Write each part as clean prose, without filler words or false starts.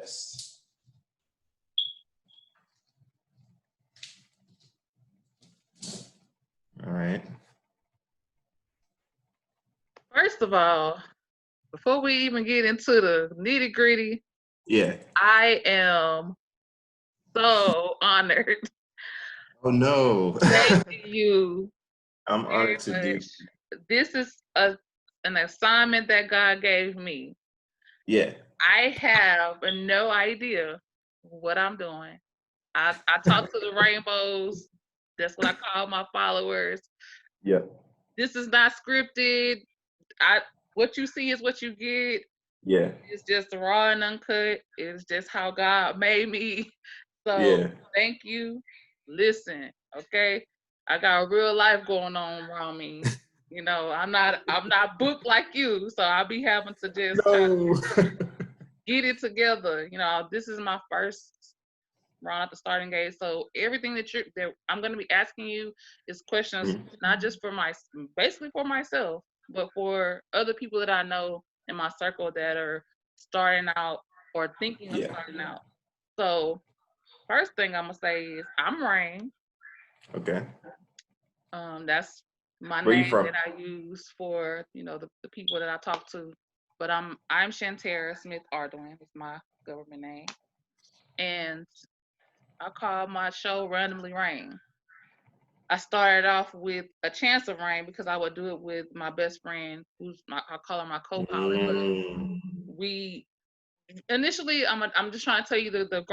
test. All right. First of all, before we even get into the nitty gritty, Yeah. I am so honored. Oh no. Thank you I'm very honored to do. much. This is an assignment that God gave me. Yeah. I have no idea what I'm doing. I talk to the rainbows. That's what I call my followers. Yeah. This is not scripted. What you see is what you get. Yeah. It's just raw and uncut. It's just how God made me. So Yeah. thank you. Listen, okay? I got real life going on around me. You know, I'm not booked like you, so I'll be having to just try No. to get it together. You know, this is my first run at the starting gate. So everything that I'm gonna be asking you is questions not just for basically for myself, but for other people that I know in my circle that are starting out or thinking of Yeah. starting out. So first thing I'm gonna say is I'm Rain. Okay. That's my Where you name from? that I use for the people that I talk to. But I'm Shantara Smith Ardwin is my government name, and I call my show Randomly Rain. I started off with a chance of rain because I would do it with my best friend, I call her my co-pilot. But we initially, I'm just trying to tell you the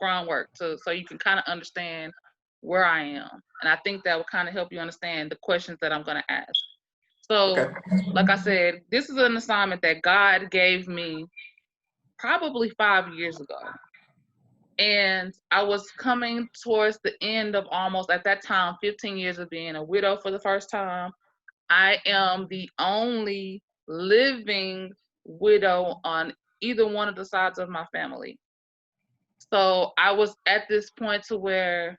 groundwork so you can kind of understand where I am, and I think that will kind of help you understand the questions that I'm going to ask. So, Okay. like I said, this is an assignment that God gave me probably 5 years ago. And I was coming towards the end of almost at that time 15 years of being a widow for the first time. I am the only living widow on either one of the sides of my family. So I was at this point to where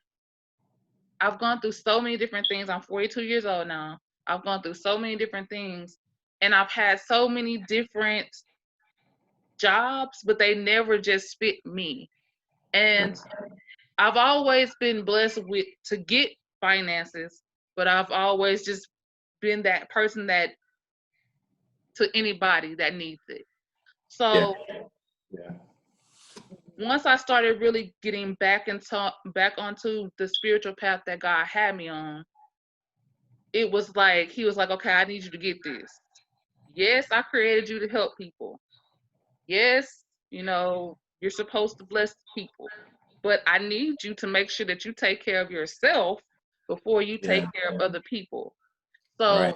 I've gone through so many different things. I'm 42 years old now. I've gone through so many different things, and I've had so many different jobs, but they never just fit me. And I've always been blessed to get finances, but I've always just been that person that to anybody that needs it. Yeah. So Yeah. once I started really getting back onto the spiritual path that God had me on, it was like he was like, okay, I need you to get this. Yes, I created you to help people. Yes, you're supposed to bless people, but I need you to make sure that you take care of yourself before you take Yeah. care of other people. So Right.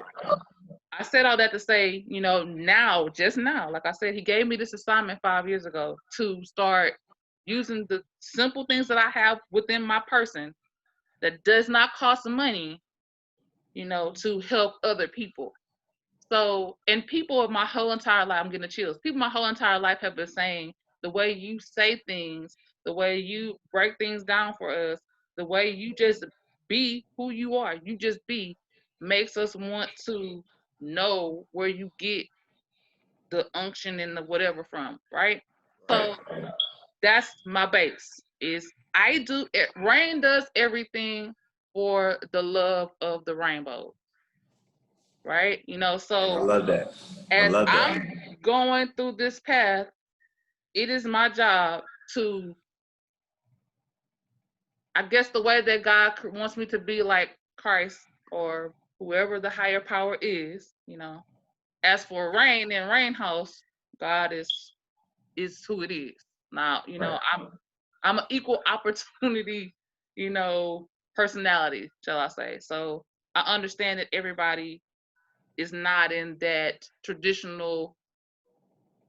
I said all that to say, now, just now, like I said, he gave me this assignment 5 years ago to start using the simple things that I have within my person that does not cost money, to help other people. So, and people of my whole entire life, I'm getting the chills. People my whole entire life have been saying the way you say things, the way you break things down for us, the way you just be who you are, you just be, makes us want to know where you get the unction and the whatever from, right? Right. So that's my base. Is I do it. Rain does everything for the love of the rainbow, right? And I So love that. I as love that. I'm going through this path, it is my job to, I guess, the way that God wants me to be like Christ or whoever the higher power is. As for Rain and Rain House, God is who it is. Now, Right. I'm an equal opportunity, you know, personality, shall I say. So I understand that everybody is not in that traditional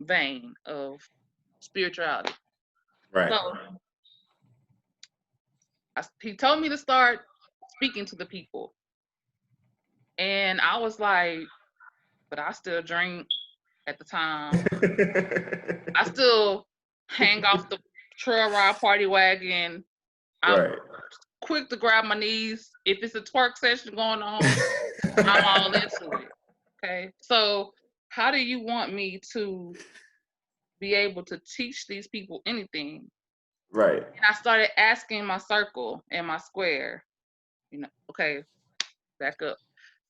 vein of spirituality. Right. So he told me to start speaking to the people. And I was like, but I still drink at the time. I still hang off the trail ride party wagon. I'm Right. quick to grab my knees. If it's a twerk session going on, I'm all into it. Okay. So how do you want me to be able to teach these people anything. Right. And I started asking my circle and my square, okay, back up.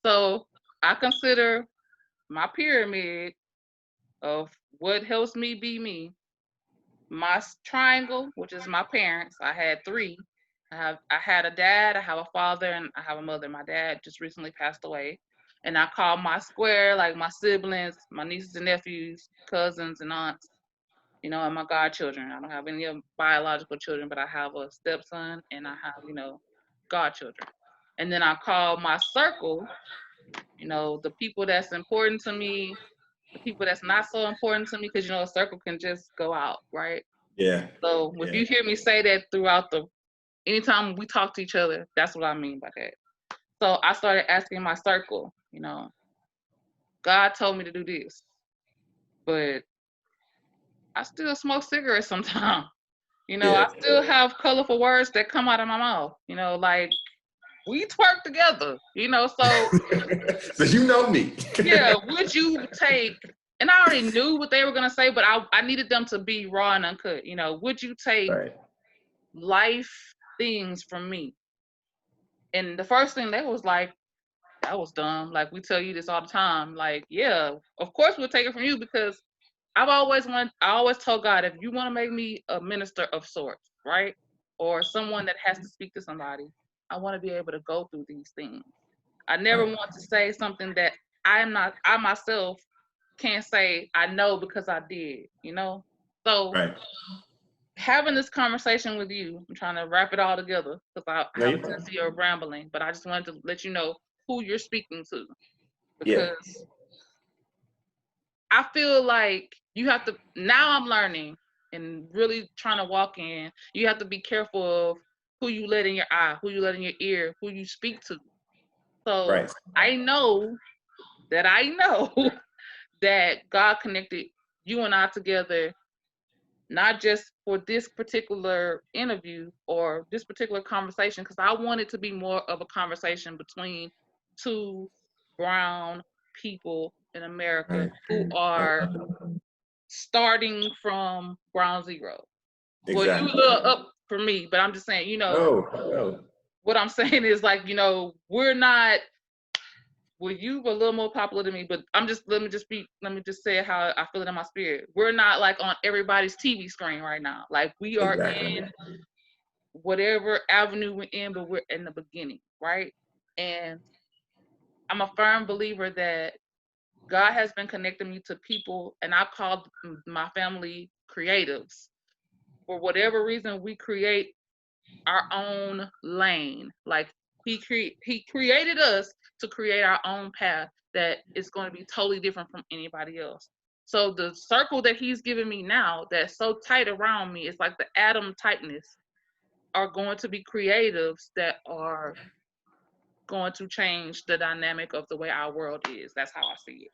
So I consider my pyramid of what helps me be me. My triangle, which is my parents. I had three. I had a dad, I have a father, and I have a mother. My dad just recently passed away. And I call my square like my siblings, my nieces and nephews, cousins and aunts, and my godchildren. I don't have any biological children, but I have a stepson and I have, godchildren. And then I call my circle, the people that's important to me, the people that's not so important to me, because a circle can just go out, right? Yeah. So if you hear me say that throughout anytime we talk to each other, that's what I mean by that. So I started asking my circle, God told me to do this, but I still smoke cigarettes sometimes. I still have colorful words that come out of my mouth, like we twerk together, so. So you know me. Yeah, would you take, and I already knew what they were going to say, but I needed them to be raw and uncut. Would you take life things from me? And the first thing they was like, that was dumb. Like, we tell you this all the time. Like, yeah, of course we'll take it from you, because I always told God, if you want to make me a minister of sorts, right? Or someone that has to speak to somebody, I want to be able to go through these things. I never want to say something that I myself can't say I know because I did, So having this conversation with you, I'm trying to wrap it all together because I have a tendency of rambling, but I just wanted to let you know who you're speaking to, because I feel like you have to, now I'm learning and really trying to walk in, you have to be careful of who you let in your eye, who you let in your ear, who you speak to. So I know that God connected you and I together, not just for this particular interview or this particular conversation, because I want it to be more of a conversation between two brown people in America who are starting from ground zero. Exactly. Well, you a little up for me, but I'm just saying, what I'm saying is like, we're not. Well, you were a little more popular than me, but let me just say how I feel it in my spirit. We're not like on everybody's TV screen right now. Like, we are in whatever avenue we're in, but we're in the beginning, right? And I'm a firm believer that God has been connecting me to people, and I call my family creatives. For whatever reason, we create our own lane. Like, he created us to create our own path that is going to be totally different from anybody else. So the circle that he's giving me now, that's so tight around me, it's like the atom tightness, are going to be creatives that are going to change the dynamic of the way our world is. That's how I see it.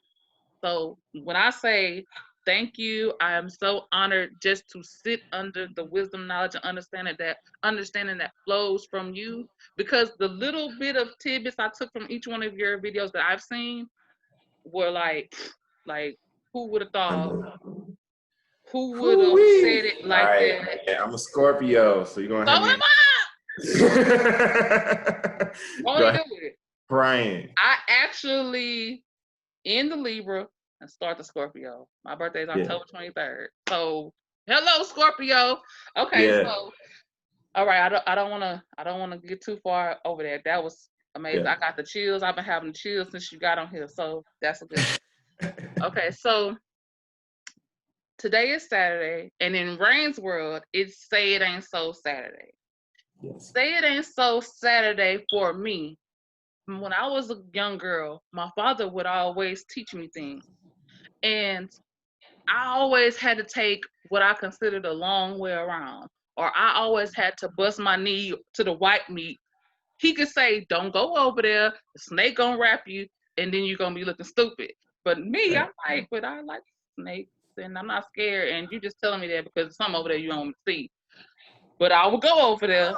So when I say thank you, I am so honored just to sit under the wisdom, knowledge, and understanding that flows from you, because the little bit of tidbits I took from each one of your videos that I've seen were like who would have thought? Who would have said it like that? Yeah, I'm a Scorpio, so you're gonna have me. Won't do it. Crying. I actually in the Libra and start the Scorpio. My birthday is October 23rd. So hello, Scorpio. Okay, so all right, I don't wanna get too far over that. That was amazing. I got the chills. I've been having the chills since you got on here. So that's a good thing. Okay, so today is Saturday, and in Rain's world, it's Say It Ain't So Saturday. Say It Ain't So Saturday for me. When I was a young girl, my father would always teach me things. And I always had to take what I considered a long way around, or I always had to bust my knee to the white meat. He could say, don't go over there, the snake gonna wrap you, and then you're gonna be looking stupid. But me, I'm like, but I like snakes, and I'm not scared, and you just telling me that because there's something over there you don't see. But I would go over there,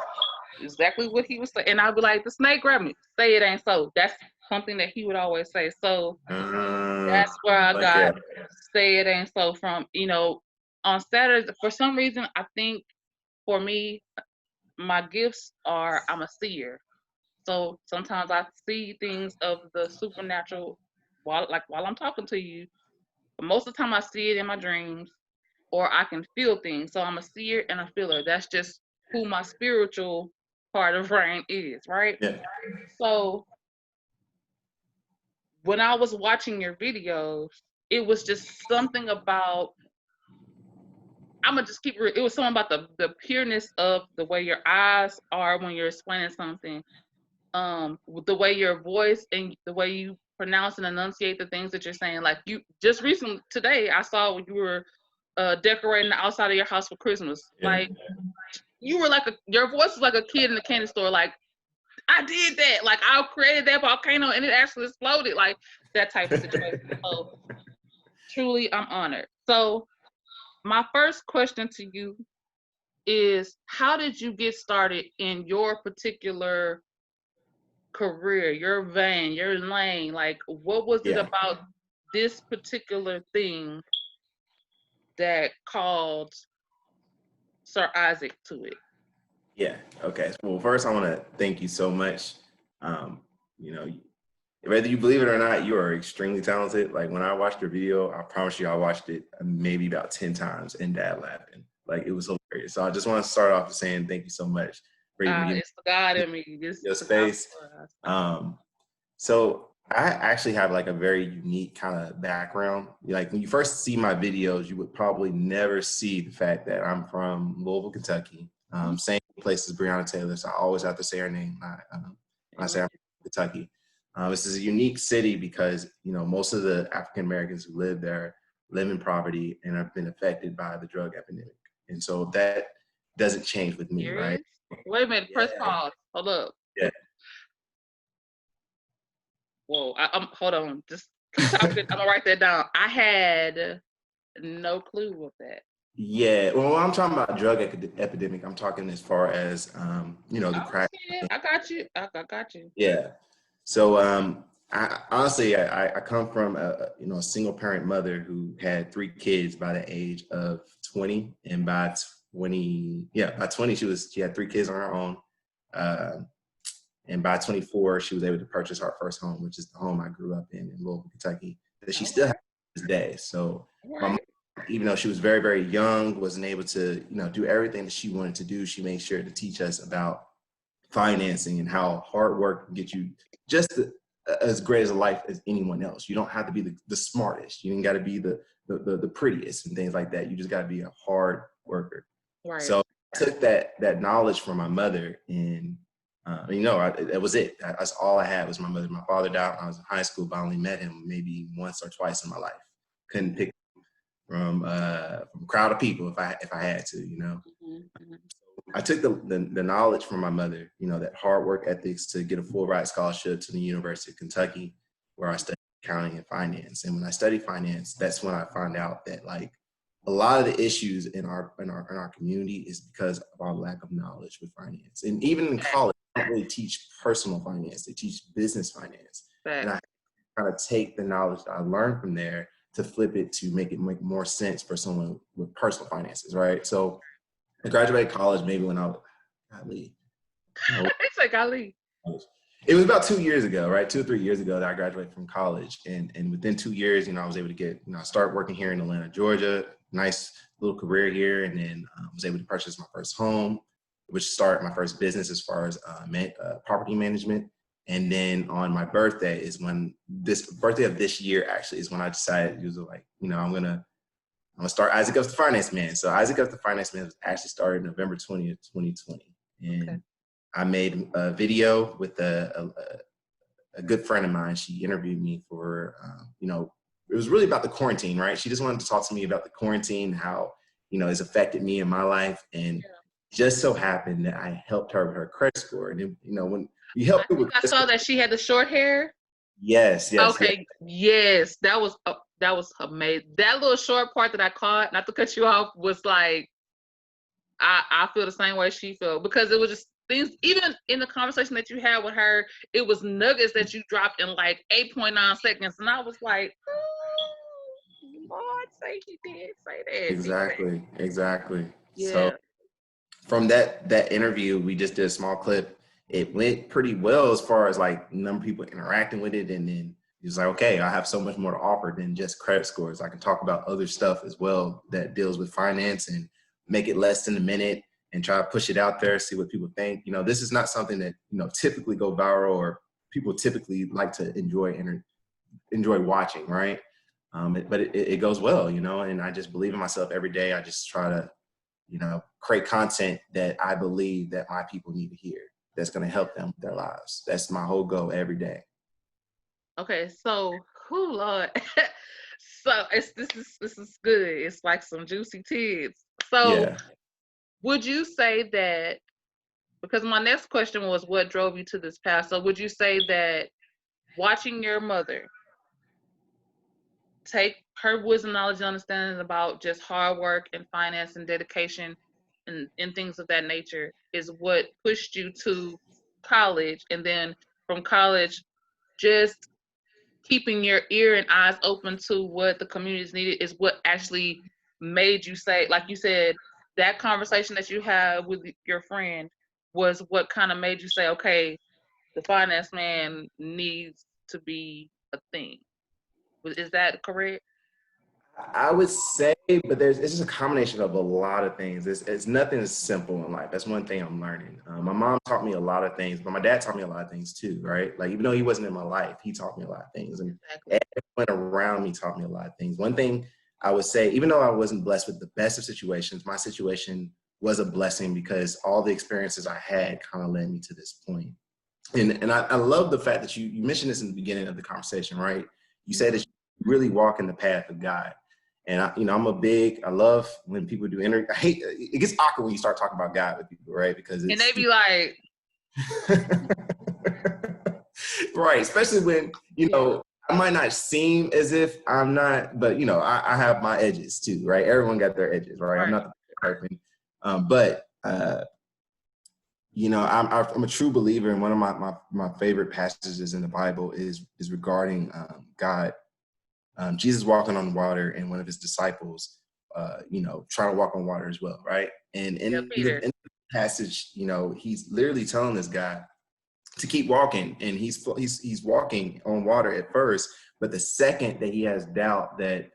exactly what he was saying, and I'd be like, the snake grabbed me. Say it ain't so. That's something that he would always say. So that's where I got Say It Ain't So from. on Saturdays, for some reason, I think for me, my gifts are I'm a seer. So sometimes I see things of the supernatural while I'm talking to you. But most of the time I see it in my dreams or I can feel things. So I'm a seer and a feeler. That's just who my spiritual part of brain is, right? Yeah. So when I was watching your videos, it was just something about I'm gonna just keep it. It was something about the pureness of the way your eyes are when you're explaining something, the way your voice and the way you pronounce and enunciate the things that you're saying. Like you just recently today, I saw when you were decorating the outside of your house for Christmas. Yeah. Like you were like your voice was like a kid in the candy store. Like I did that. Like I created that volcano and it actually exploded. Like that type of situation. So truly, I'm honored. So my first question to you is how did you get started in your particular career, your vein, your lane? Like, what was it Yeah. about this particular thing that called Sir Isaac to it? Yeah. Okay. Well, first, I want to thank you so much. Um, you know, whether you believe it or not, you are extremely talented. Like when I watched your video, I promise you, I watched it maybe about 10 times and dad laughing. Like it was hilarious. So I just want to start off with saying thank you so much for even giving It's the God in me. This your the God space. for us. So I actually have like a very unique kind of background. Like when you first see my videos, you would probably never see the fact that I'm from Louisville, Kentucky. Same place as Breonna Taylor, so I always have to say her name when I say I'm from Kentucky. This is a unique city because most of the African Americans who live there live in poverty and have been affected by the drug epidemic, and so that doesn't change with me, right? Serious? Wait a minute. Press Yeah, pause. Hold up. yeah. Whoa. Hold on. Just keep talking. I'm gonna write that down. I had no clue with that. Yeah, well, when I'm talking about drug epidemic, I'm talking as far as the I crack. understand. I got you. I got you. Yeah. So I honestly I come from a single parent mother who had 3 kids by the age of 20, and by 20 she had 3 kids on her own, uh, and by 24 she was able to purchase our first home, which is the home I grew up in Louisville, Kentucky, that she All still has right. to this day. So All my mom, right. even though she was very, very young, wasn't able to, do everything that she wanted to do. She made sure to teach us about financing and how hard work can get you just as great as a life as anyone else. You don't have to be the smartest. You ain't got to be the prettiest and things like that. You just got to be a hard worker. Right. So I took that knowledge from my mother, and that was it. That's all I had was my mother. My father died when I was in high school, but I only met him maybe once or twice in my life. Couldn't pick from a crowd of people if I had to. Mm-hmm. I took the knowledge from my mother, that hard work ethics, to get a full ride scholarship to the University of Kentucky, where I studied accounting and finance. And when I studied finance, that's when I found out that like a lot of the issues in our community is because of our lack of knowledge with finance. And even in college, they don't really teach personal finance; they teach business finance. And I kind of take the knowledge that I learned from there to flip it to make it make more sense for someone with personal finances, right? So I graduated college maybe when I was, golly, It's like Ali. it was about 2 years ago, right? 2 or 3 years ago that I graduated from college. And within 2 years, I was able to get, start working here in Atlanta, Georgia, nice little career here. And then was able to purchase my first home, which started my first business as far as property management. And then on my birthday is when this birthday of this year actually is when I decided, it was like, I'm gonna start Isaac Epps the Finance Man. So Isaac Epps the Finance Man was actually started November 20th, 2020. And Okay. I made a video with a good friend of mine. She interviewed me for, it was really about the quarantine, right? She just wanted to talk to me about the quarantine, how, it's affected me in my life. And just so happened that I helped her with her credit score. And, when you help people with I saw that she had the short hair. yes. Okay. Yes. That was amazing. That little short part that I caught, not to cut you off, was like I feel the same way she felt, because it was just things, even in the conversation that you had with her, it was nuggets that you dropped in like 8.9 seconds. And I was like, oh, Lord, say he did say that. Exactly. So Yeah. from that interview, we just did a small clip. It went pretty well as far as like number of people interacting with it, and then he was like, okay, I have so much more to offer than just credit scores. I can talk about other stuff as well that deals with finance and make it less than a minute and try to push it out there, see what people think. You know, this is not something that, you know, typically go viral or people typically like to enjoy watching, right? But it goes well, you know, and I just believe in myself every day. I just try to, you know, create content that I believe that my people need to hear, that's going to help them with their lives. That's my whole goal every day. Okay, so who Lord. So this is good. It's like some juicy tidbits. So Yeah. would you say that, because my next question was what drove you to this path? So would you say that watching your mother take her wisdom, knowledge, and understanding about just hard work and finance and dedication and things of that nature is what pushed you to college, and then from college just keeping your ear and eyes open to what the communities needed is what actually made you say, like you said, that conversation that you had with your friend was what kind of made you say, okay, the finance man needs to be a thing. Is that correct? I would say, but it's just a combination of a lot of things. It's nothing is simple in life. That's one thing I'm learning. My mom taught me a lot of things, but my dad taught me a lot of things too, right? Like, even though he wasn't in my life, he taught me a lot of things. And Exactly. everyone around me taught me a lot of things. One thing I would say, even though I wasn't blessed with the best of situations, my situation was a blessing because all the experiences I had kind of led me to this point. And I love the fact that you mentioned this in the beginning of the conversation, right? You said that you really walk in the path of God. And I love when people do I hate, it gets awkward when you start talking about God with people, right? Because And they it's, be like, right. Especially when, you yeah, know, I might not seem as if I'm not, but you know, I have my edges too, right? Everyone got their edges, right? I'm right. not the perfect person. But you know, I'm a true believer, and one of my favorite passages in the Bible is regarding God. Jesus walking on water, and one of his disciples, you know, trying to walk on water as well, right? And Yeah, Peter. in the passage, you know, he's literally telling this guy to keep walking, and he's walking on water at first, but the second that he has doubt that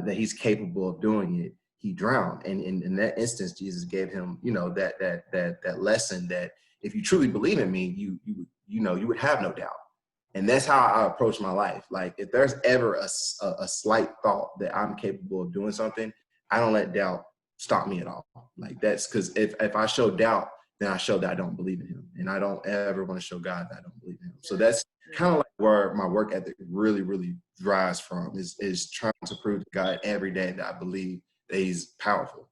he's capable of doing it, he drowned. And in that instance, Jesus gave him, you know, that lesson that if you truly believe in me, you know, you would have no doubt. And that's how I approach my life. Like, if there's ever a slight thought that I'm capable of doing something, I don't let doubt stop me at all. Like, that's because if I show doubt, then I show that I don't believe in him. And I don't ever want to show God that I don't believe in him. So that's Yeah. kind of like where my work ethic really drives from, is trying to prove to God every day that I believe that he's powerful.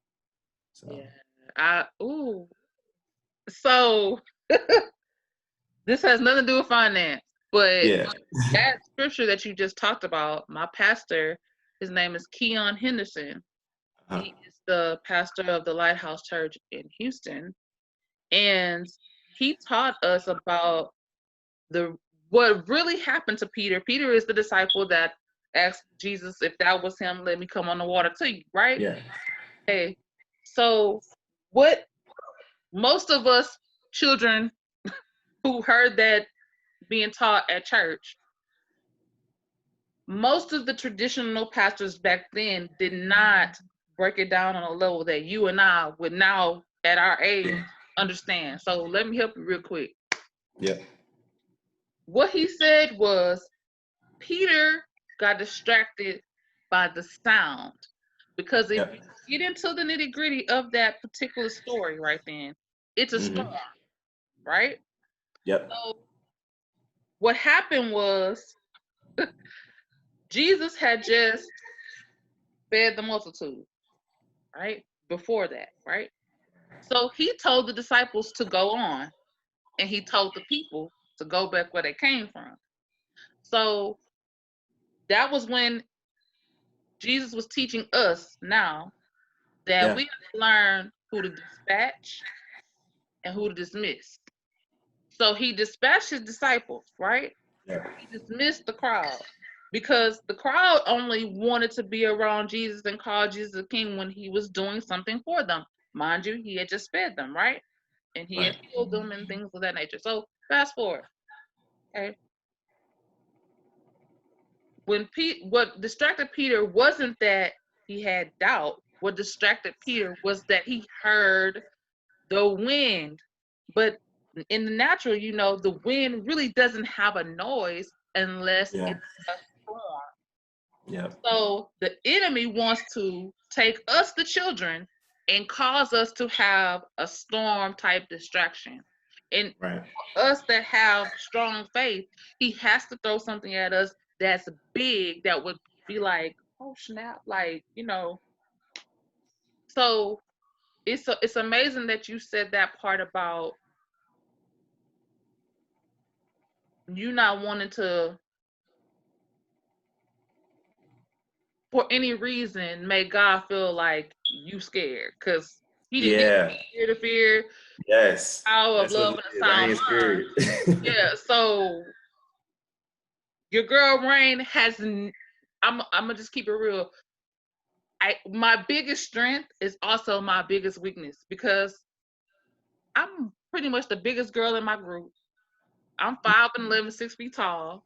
So Yeah. Ooh. So this has nothing to do with finance, but yeah. that scripture that you just talked about, my pastor, his name is Keon Henderson. Uh-huh. He is the pastor of the Lighthouse Church in Houston. And he taught us about the what really happened to Peter. Peter is the disciple that asked Jesus, if that was him, let me come on the water to you, right? Yeah. Okay. So what most of us children who heard that being taught at church, most of the traditional pastors back then did not break it down on a level that you and I would now at our age understand. So let me help you real quick. Yeah. What he said was Peter got distracted by the sound, because if Yeah. you get into the nitty gritty of that particular story right then, it's a storm, Mm-hmm. right? Yep. So what happened was Jesus had just fed the multitude, right? Before that, right? So he told the disciples to go on, and he told the people to go back where they came from. So that was when Jesus was teaching us now that Yeah. we have to learn who to dispatch and who to dismiss. So he dispatched his disciples, right? Yeah. He dismissed the crowd. because the crowd only wanted to be around Jesus and call Jesus a king when he was doing something for them. Mind you, he had just fed them, right? And he had Right. healed them and things of that nature. So fast forward, okay? What distracted Peter wasn't that he had doubt. What distracted Peter was that he heard the wind. But in the natural, the wind really doesn't have a noise unless Yeah. it's a storm. Yeah. So the enemy wants to take us, the children, and cause us to have a storm type distraction. And Right. us that have strong faith, he has to throw something at us that's big that would be like, oh snap, like, So it's amazing that you said that part about you not wanting to, for any reason, make God feel like you scared, because he didn't give Yeah. you the fear, Yes. power of That's what love it and a is. I sound ain't mind. scared. Yeah, so your girl Rain has. I'm gonna just keep it real. My biggest strength is also my biggest weakness, because I'm pretty much the biggest girl in my group. I'm 5'11", 6 feet tall.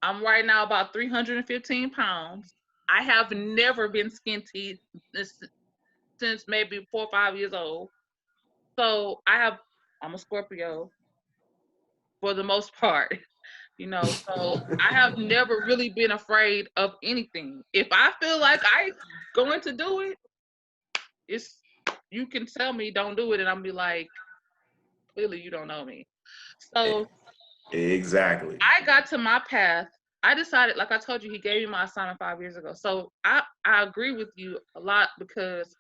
I'm right now about 315 pounds. I have never been skinty since maybe 4 or 5 years old. So I'm a Scorpio for the most part, So I have never really been afraid of anything. If I feel like I going to do it, it's you can tell me don't do it, and I'll be like, clearly you don't know me. So Exactly. I got to my path. I decided, like I told you, he gave me my assignment 5 years ago. So I agree with you a lot, because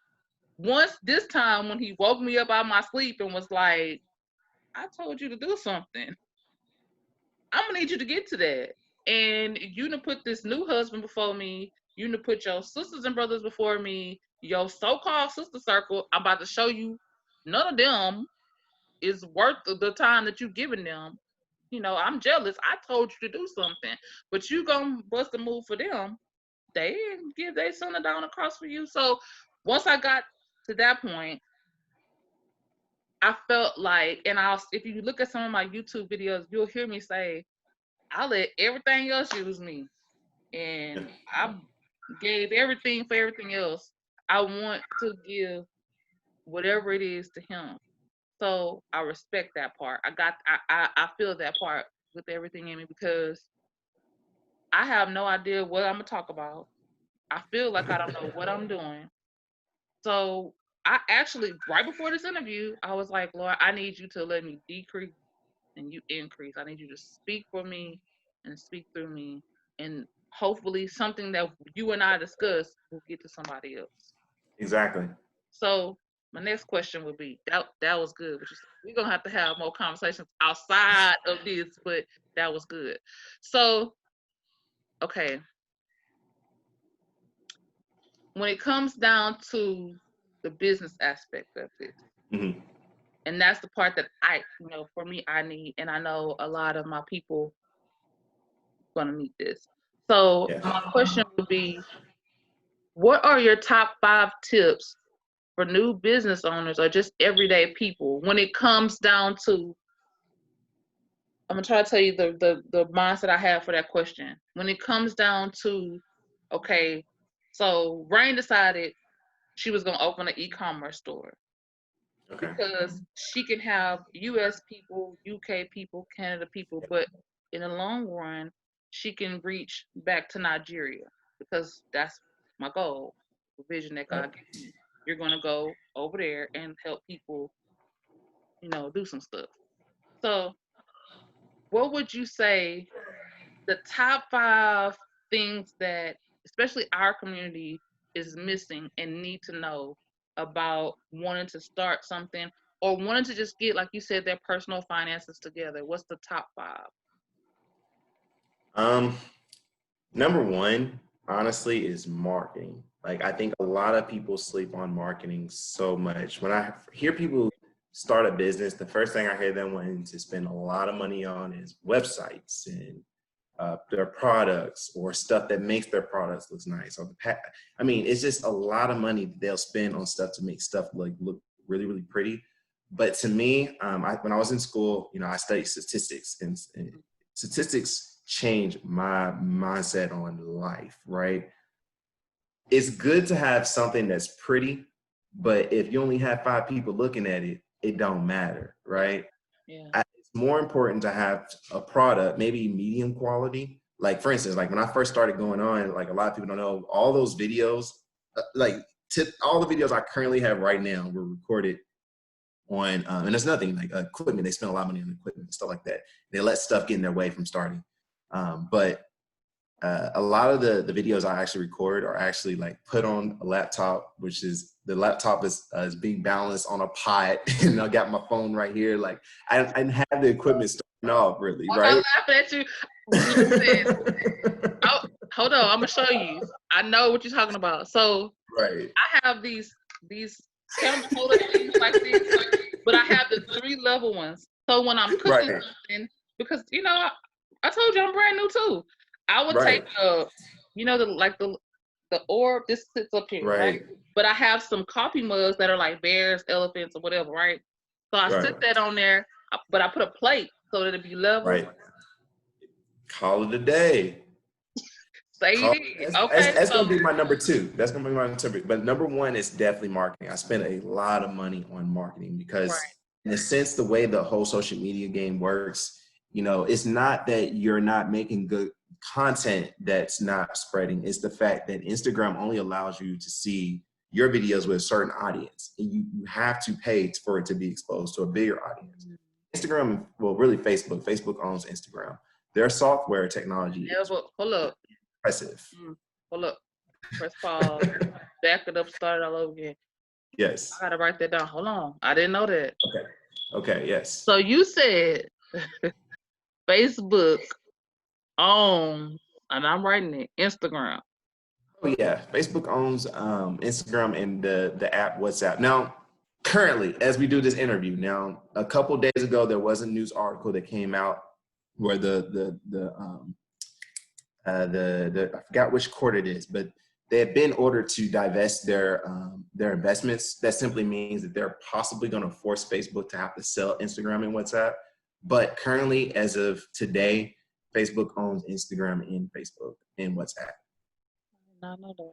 once this time when he woke me up out of my sleep and was like, I told you to do something. I'm gonna need you to get to that. And you done put this new husband before me. You done put your sisters and brothers before me. Your so-called sister circle. I'm about to show you none of them is worth the time that you've given them. I'm jealous. I told you to do something, but you gonna bust a move for them. They didn't give their son down the cross for you. So once I got to that point, I felt like, and if you look at some of my YouTube videos, you'll hear me say, I let everything else use me, and I gave everything for everything else. I want to give whatever it is to him. So I respect that part. I feel that part with everything in me, because I have no idea what I'm gonna talk about. I feel like I don't know what I'm doing. So I actually, right before this interview, I was like, Lord, I need you to let me decrease and you increase. I need you to speak for me and speak through me. And hopefully something that you and I discuss will get to somebody else. Exactly. So my next question would be, that was good. We're gonna have to have more conversations outside of this, but that was good. So, okay. When it comes down to the business aspect of it, Mm-hmm. and that's the part that for me, I need, and I know a lot of my people gonna need this. So Yeah. my question would be, what are your top 5 tips for new business owners or just everyday people when it comes down to, I'm gonna try to tell you the mindset I have for that question. When it comes down to, okay, so Rain decided she was gonna open an e-commerce store, Okay. because she can have US people, UK people, Canada people, but in the long run, she can reach back to Nigeria, because that's my goal, the vision that Right. God gave me. You're gonna go over there and help people, do some stuff. So, what would you say the top 5 things that, especially our community, is missing and need to know about wanting to start something or wanting to just get, like you said, their personal finances together? What's the top 5? Um, Number one, honestly, is marketing. Like, I think a lot of people sleep on marketing so much. When I hear people start a business, the first thing I hear them wanting to spend a lot of money on is websites and their products or stuff that makes their products look nice. Or I mean, it's just a lot of money they'll spend on stuff to make stuff look really, really pretty. But to me, when I was in school, you know, I studied statistics, and statistics changed my mindset on life, right? It's good to have something that's pretty, but if you only have 5 people looking at it, it don't matter, right? Yeah. It's more important to have a product, maybe medium quality. Like for instance, like when I first started going on, like a lot of people don't know, all those videos, all the videos I currently have right now were recorded on, and there's nothing like equipment. They spend a lot of money on equipment and stuff like that. They let stuff get in their way from starting. But a lot of the videos I actually record are actually like put on a laptop, which is the laptop is being balanced on a pot, and I got my phone right here. Like I have the equipment starting off really, I'm right? not laughing at you. Listen, hold on, I'm gonna show you. I know what you're talking about. So Right. I have these camera holder things like this, but I have the 3-level ones. So when I'm cooking Right. something, because you know, I told you I'm brand new too. I would Right. take the orb. This sits up here, right? But I have some coffee mugs that are like bears, elephants, or whatever, right? So I sit that on there, but I put a plate so that it'd be level. Right. Call it a day. Okay. That's gonna be my number 2. That's gonna be my number 2. But number 1 is definitely marketing. I spend a lot of money on marketing because, in a sense, the way the whole social media game works, you know, it's not that you're not making good content that's not spreading. It's the fact that Instagram only allows you to see your videos with a certain audience, and you have to pay for it to be exposed to a bigger audience. Instagram, well, really Facebook. Facebook owns Instagram. Their software technology is Hold up. impressive. Hold up. Press pause. Back it up. Start it all over again. Yes. I gotta write that down. Hold on. I didn't know that. Okay. Yes. So you said Facebook owns, and I'm writing it, Instagram. Oh yeah, Facebook owns Instagram and the app WhatsApp. Now, currently, as we do this interview, now a couple days ago there was a news article that came out where I forgot which court it is, but they have been ordered to divest their investments. That simply means that they're possibly going to force Facebook to have to sell Instagram and WhatsApp. But currently, as of today, Facebook owns Instagram and Facebook and WhatsApp. I know that.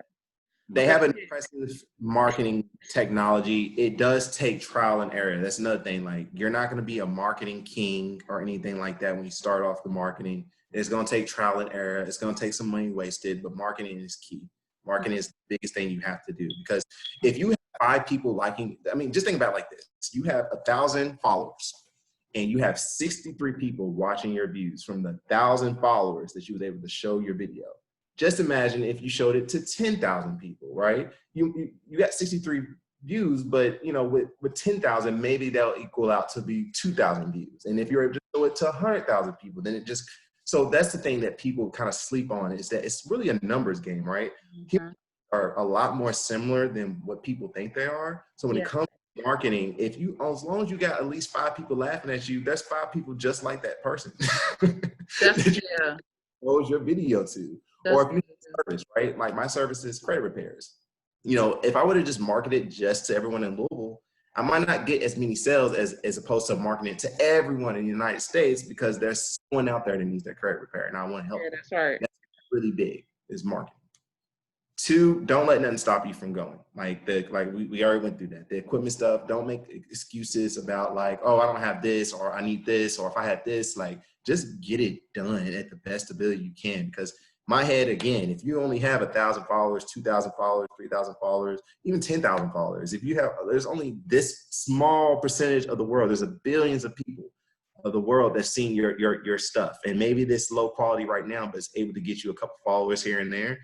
They have an impressive marketing technology. It does take trial and error. That's another thing. Like, you're not going to be a marketing king or anything like that when you start off the marketing. It's going to take trial and error. It's going to take some money wasted, but marketing is key. Marketing is the biggest thing you have to do, because if you have 5 people liking, I mean, just think about it like this. You have 1,000 followers and you have 63 people watching your views from the 1,000 followers that you was able to show your video. Just imagine if you showed it to 10,000 people, right? You got 63 views, but you know, with 10,000, maybe that'll equal out to be 2,000 views. And if you're able to show it to 100,000 people, then it just, so that's the thing that people kind of sleep on, is that it's really a numbers game, right? People are a lot more similar than what people think they are. So when it comes to marketing, if you, as long as you got at least 5 people laughing at you, that's 5 people just like that person. That you expose your video to. Or if you have service, right? Like my service is credit repairs. You know, if I would have just marketed just to everyone in Louisville, I might not get as many sales as opposed to marketing it to everyone in the United States, because there's someone out there that needs their credit repair, and I want to help. Yeah, that's right. That's really big, is marketing. 2, don't let nothing stop you from going. Like we already went through that. The equipment stuff, don't make excuses about like, oh, I don't have this, or I need this, or if I had this, like just get it done at the best ability you can. Because my head, again, if you only have 1,000 followers, 2,000 followers, 3,000 followers, even 10,000 followers, if you have, there's only this small percentage of the world, there's a billions of people of the world that's seen your stuff. And maybe this low quality right now, but it's able to get you a couple followers here and there.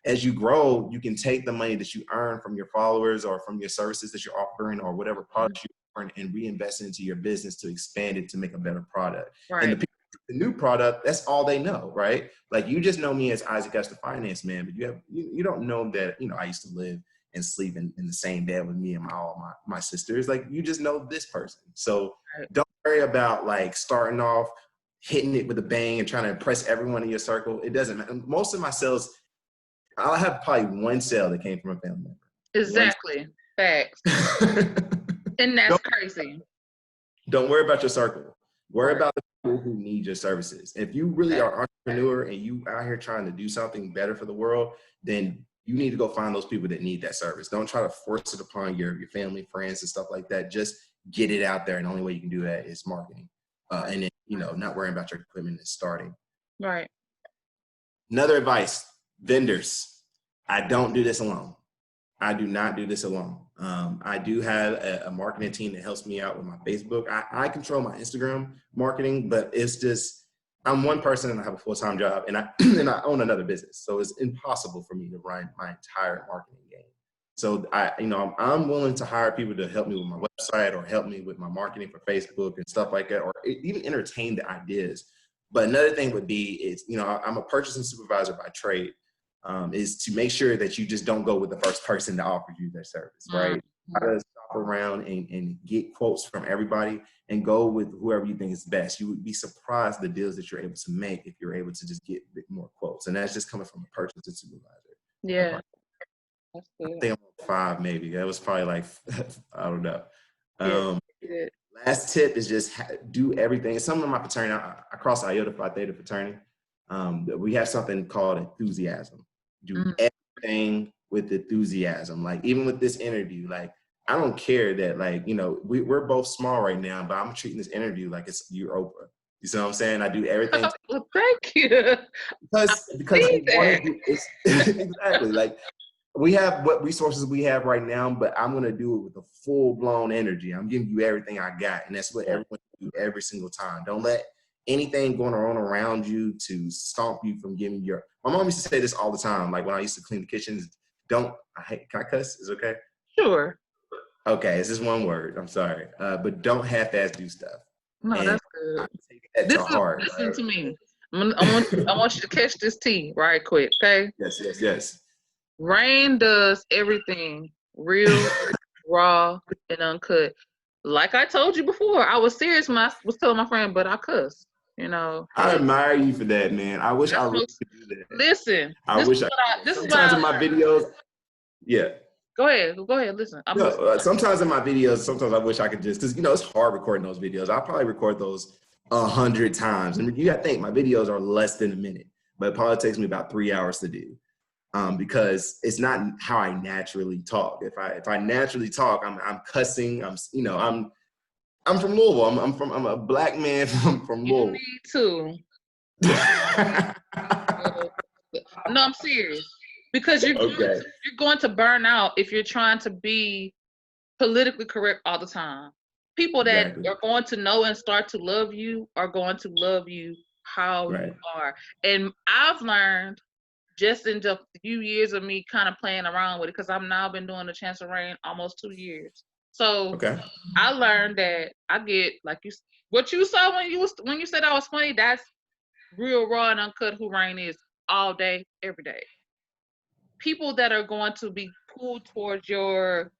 As you grow, you can take the money that you earn from your followers or from your services that you're offering or whatever products you earn, and reinvest into your business to expand it to make a better product. Right. And the new product, that's all they know, right? Like, you just know me as Isaac as the finance man, but you don't know that, you know, I used to live and sleep in the same bed with me and my sisters. Like, you just know this person. So don't worry about like starting off hitting it with a bang and trying to impress everyone in your circle. It doesn't matter. Most of my sales, I'll have probably one sale that came from a family member. Exactly. Facts. And that's crazy. Don't worry about your circle. Worry Right. about the people who need your services. If you really are an entrepreneur and you out here trying to do something better for the world, then you need to go find those people that need that service. Don't try to force it upon your family, friends, and stuff like that. Just get it out there. And the only way you can do that is marketing. And then, not worrying about your equipment and starting. Right. Another advice, vendors. I don't do this alone. I do not do this alone. I do have a marketing team that helps me out with my Facebook. I control my Instagram marketing, but it's just, I'm one person and I have a full-time job and I own another business. So it's impossible for me to run my entire marketing game. So I'm willing to hire people to help me with my website or help me with my marketing for Facebook and stuff like that, or even entertain the ideas. But another thing would be I'm a purchasing supervisor by trade. Is to make sure that you just don't go with the first person to offer you their service, right? Try to shop around and get quotes from everybody and go with whoever you think is best. You would be surprised the deals that you're able to make if you're able to just get a bit more quotes. And that's just coming from a purchasing supervisor. Yeah. That's I good. think I'm on 5 maybe. That was probably like, I don't know. Yeah. Last tip is just do everything. Some of my fraternity, I cross Iota Phi Theta fraternity. We have something called enthusiasm. Do everything with enthusiasm. Like even with this interview, like I don't care that we're both small right now, but I'm treating this interview like it's you're Oprah. You see what I'm saying? I do everything. Well, thank you. Because I want to do exactly like we have what resources we have right now, but I'm gonna do it with a full blown energy. I'm giving you everything I got, and that's what everyone do every single time. Don't let anything going on around you to stop you from giving your. My mom used to say this all the time. Like when I used to clean the kitchens, can I cuss? Is it okay? Sure. Okay, it's just one word. I'm sorry, but don't half-ass do stuff. No, And that's good. I take that to heart. Listen to me. I want you to catch this tea right quick, okay? Yes. Rain does everything real, raw, and uncut. Like I told you before, I was serious when I was telling my friend, but I cuss. I admire you for that, man. I wish I really could do that. Listen, sometimes in my videos, yeah. Go ahead. Listen. Sometimes in my videos, I wish I could just, because it's hard recording those videos. I'll probably record those 100 times, and you got to think my videos are less than a minute, but it probably takes me about 3 hours to do. Because it's not how I naturally talk. If I naturally talk, I'm cussing. I'm from Louisville. I'm a black man from Louisville. Me too. No, I'm serious. Because you're going to burn out if you're trying to be politically correct all the time. People that are going to know and start to love you are going to love you how you are. And I've learned just in the few years of me kind of playing around with it, because I've now been doing the Chance of Rain almost 2 years. So I learned that I get what you saw when you said I was funny. That's real raw and uncut who Rain is all day, every day. People that are going to be pulled towards your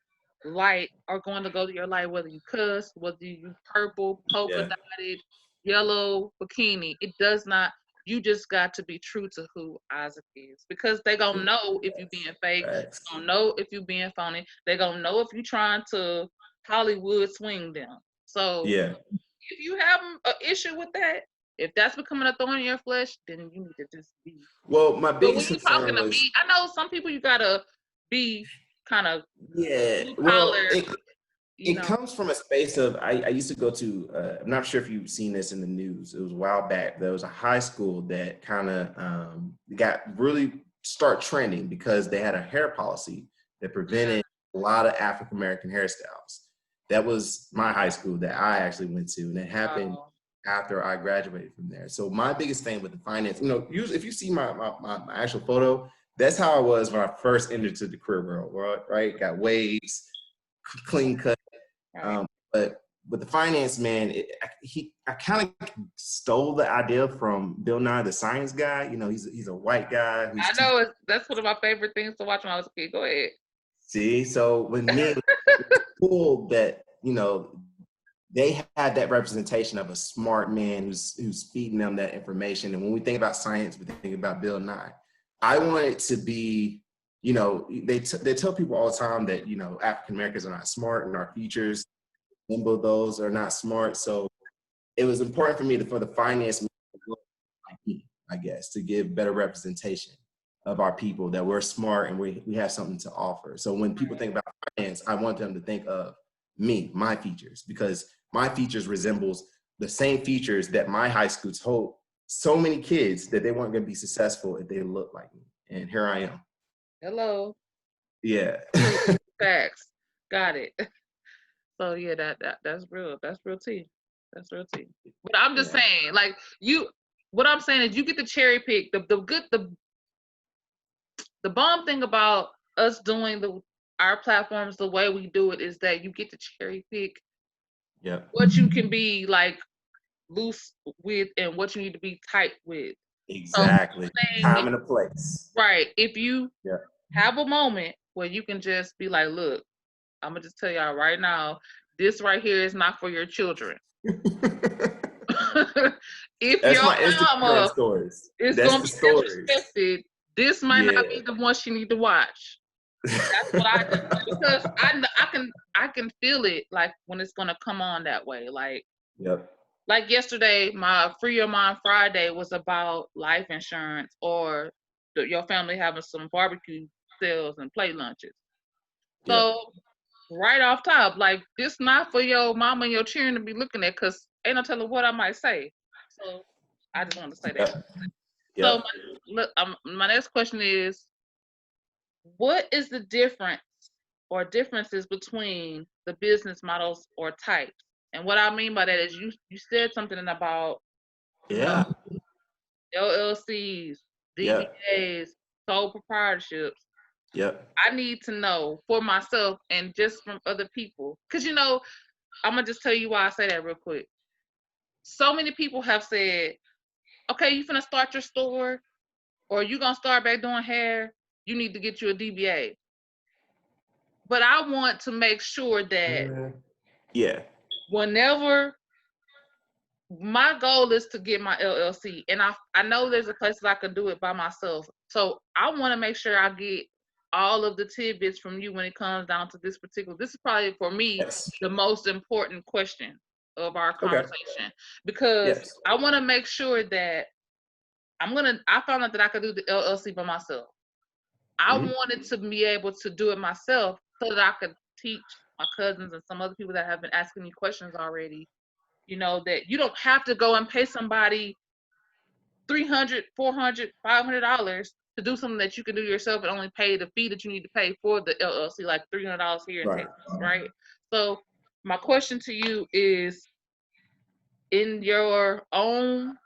light are going to go to your light, whether you cuss, whether you purple, polka dotted, yellow, bikini. It does not. You just got to be true to who Isaac is, because they gonna know if you being fake. They gonna know if you being phony. They gonna know if you trying to Hollywood swing them. So if you have an issue with that, if that's becoming a thorn in your flesh, then you need to just be. Well, my biggest concern talking to me, I know some people you gotta be kind of Well, it comes from a space of I used to go to. I'm not sure if you've seen this in the news. It was a while back. There was a high school that kind of got really start trending because they had a hair policy that prevented a lot of African American hairstyles. That was my high school that I actually went to, and it happened after I graduated from there. So my biggest thing with the finance, usually if you see my actual photo, that's how I was when I first entered to the career world, right? Got waves, clean cut. But with the finance man, I kind of stole the idea from Bill Nye the Science Guy. He's a white guy. I know that's one of my favorite things to watch when I was a kid. Go ahead. See, so when me, it's cool that they had that representation of a smart man who's feeding them that information. And when we think about science, we think about Bill Nye. I want it to be, you know, they tell people all the time that, you know, African Americans are not smart and our futures, limbo those are not smart. So it was important for me for the finance, I guess, to give better representation of our people, that we're smart and we have something to offer. So when people think about finance, I want them to think of me, my features, because my features resembles the same features that my high school told so many kids that they weren't going to be successful if they looked like me. And here I am. Hello. Yeah. Facts. Got it. So yeah, that's real. That's real tea. That's real tea. But I'm just Yeah. saying, like what I'm saying is you get to cherry pick the bomb thing about us doing our platforms the way we do it is that you get to cherry pick what you can be like loose with and what you need to be tight with. So Exactly. Time and a place. right. If you Yeah. have a moment where you can just be like, look, I'm gonna just tell y'all right now, this right here is not for your children. If That's your my Instagram mama stories. is That's gonna the be stories. disrespected, this might not be the one she need to watch. That's what I do, because I can feel it, like when it's gonna come on that way. Like yesterday, my Free Your Mind Friday was about life insurance or your family having some barbecue sales and plate lunches. So right off top, like this not for your mama and your children to be looking at, because ain't no telling what I might say. So I just want to say that. So my next question is, what is the difference or differences between the business models or types? And what I mean by that is you said something about, you know, LLCs, DBAs, sole proprietorships. I need to know for myself and just from other people. Because, you know, I'm going to just tell you why I say that real quick. So many people have said, okay, you finna start your store or you going to start back doing hair, you need to get you a DBA. But I want to make sure that whenever my goal is to get my LLC, and I know there's a place that I can do it by myself. So I want to make sure I get all of the tidbits from you when it comes down to this particular. This is probably for me the most important question of our conversation, because I want to make sure that I found out that I could do the LLC by myself. I wanted to be able to do it myself so that I could teach my cousins and some other people that have been asking me questions already, you know, that you don't have to go and pay somebody $300, $400, $500 to do something that you can do yourself and only pay the fee that you need to pay for the LLC, like $300 here in Texas, right? So my question to you is, in your own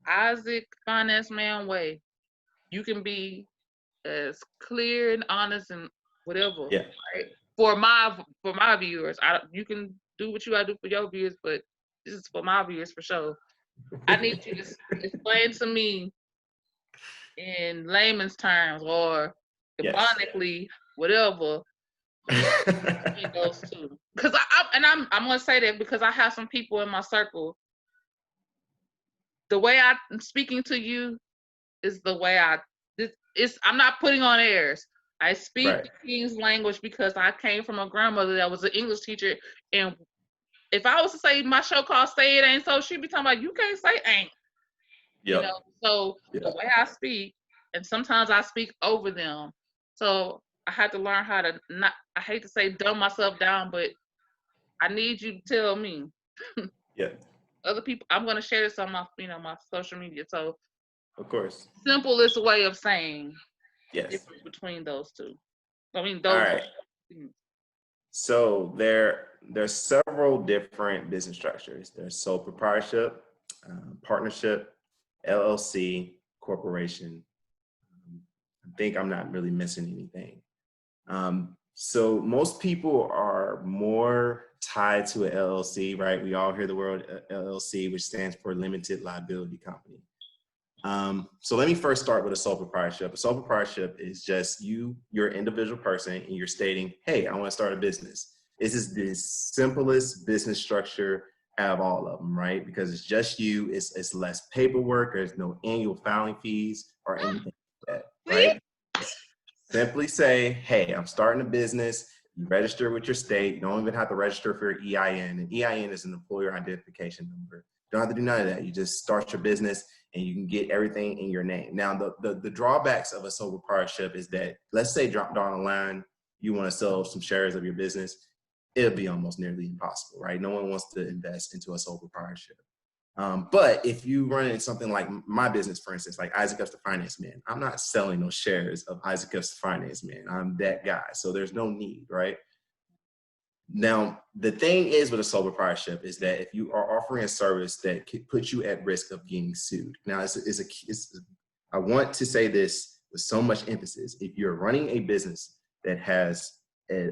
Isaac finance man way, you can be as clear and honest and whatever, right? For my viewers, you can do what you gotta do for your viewers, but this is for my viewers for sure. I need you to explain to me in layman's terms or ironically, whatever, between those two. Because I'm gonna say that because I have some people in my circle. The way I'm speaking to you is the way I'm not putting on airs. I speak the King's language because I came from a grandmother that was an English teacher, and if I was to say my show called Say It Ain't So, she'd be talking about you can't say ain't. You know, so the way I speak, and sometimes I speak over them. So I had to learn how to not, I hate to say dumb myself down, but I need you to tell me. Other people, I'm gonna share this on my, my social media. So of course. Simplest way of saying difference between those two. I mean those. All right. So there's several different business structures. There's sole proprietorship, partnership, LLC, corporation. I think I'm not really missing anything. So most people are more tied to an LLC, right? We all hear the word LLC, which stands for limited liability company. So let me first start with a sole proprietorship. A sole proprietorship is just you're an individual person and you're stating, hey, I want to start a business. This is the simplest business structure out of all of them, right? Because it's just you. It's less paperwork. There's no annual filing fees or anything like that, See? right? Simply say, hey, I'm starting a business. You register with your state. You don't even have to register for your EIN. And EIN is an employer identification number. You don't have to do none of that. You just start your business and you can get everything in your name. Now, the drawbacks of a sole proprietorship is that, let's say down the line, you want to sell some shares of your business, it'll be almost nearly impossible, right? No one wants to invest into a sole proprietorship. But if you run into something like my business, for instance, like Isaac Epps the Finance Man, I'm not selling those shares of Isaac Epps the Finance Man. I'm that guy. So there's no need, right? Now, the thing is with a sole proprietorship is that if you are offering a service that could put you at risk of getting sued. Now, I want to say this with so much emphasis. If you're running a business that has a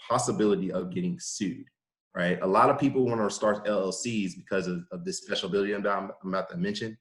possibility of getting sued, right? A lot of people want to start LLCs because of this special ability I'm about to mention.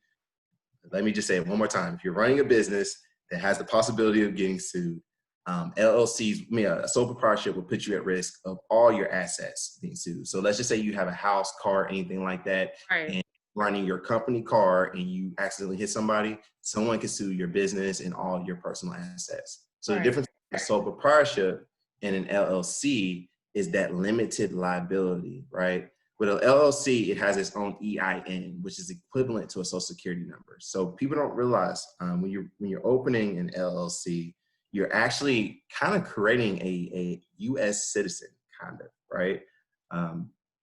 Let me just say it one more time. If you're running a business that has the possibility of getting sued, LLCs, a sole proprietorship will put you at risk of all your assets being sued. So let's just say you have a house, car, anything like that, Right. and running your company car and you accidentally hit somebody, someone can sue your business and all your personal assets. So the Right. difference between a sole proprietorship and an LLC is that limited liability, right? With an LLC, it has its own EIN, which is equivalent to a social security number. So people don't realize when you're opening an LLC, you're actually kind of creating a U.S. citizen, kind of, right?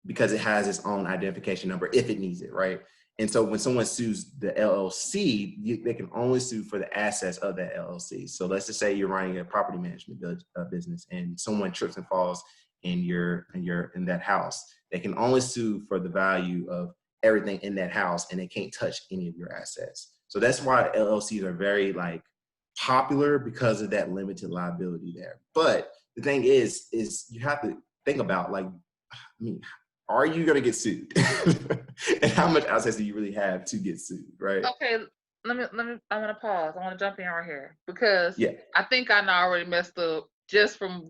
Because it has its own identification number if it needs it, right? And so when someone sues the LLC, they can only sue for the assets of that LLC. So let's just say you're running a property management business and someone trips and falls in in that house. They can only sue for the value of everything in that house and they can't touch any of your assets. So that's why LLCs are very popular because of that limited liability there. But the thing is you have to think about are you going to get sued? And how much assets do you really have to get sued, right? Okay, let me. I want to pause. I want to jump in right here because Yeah. I think I already messed up just from.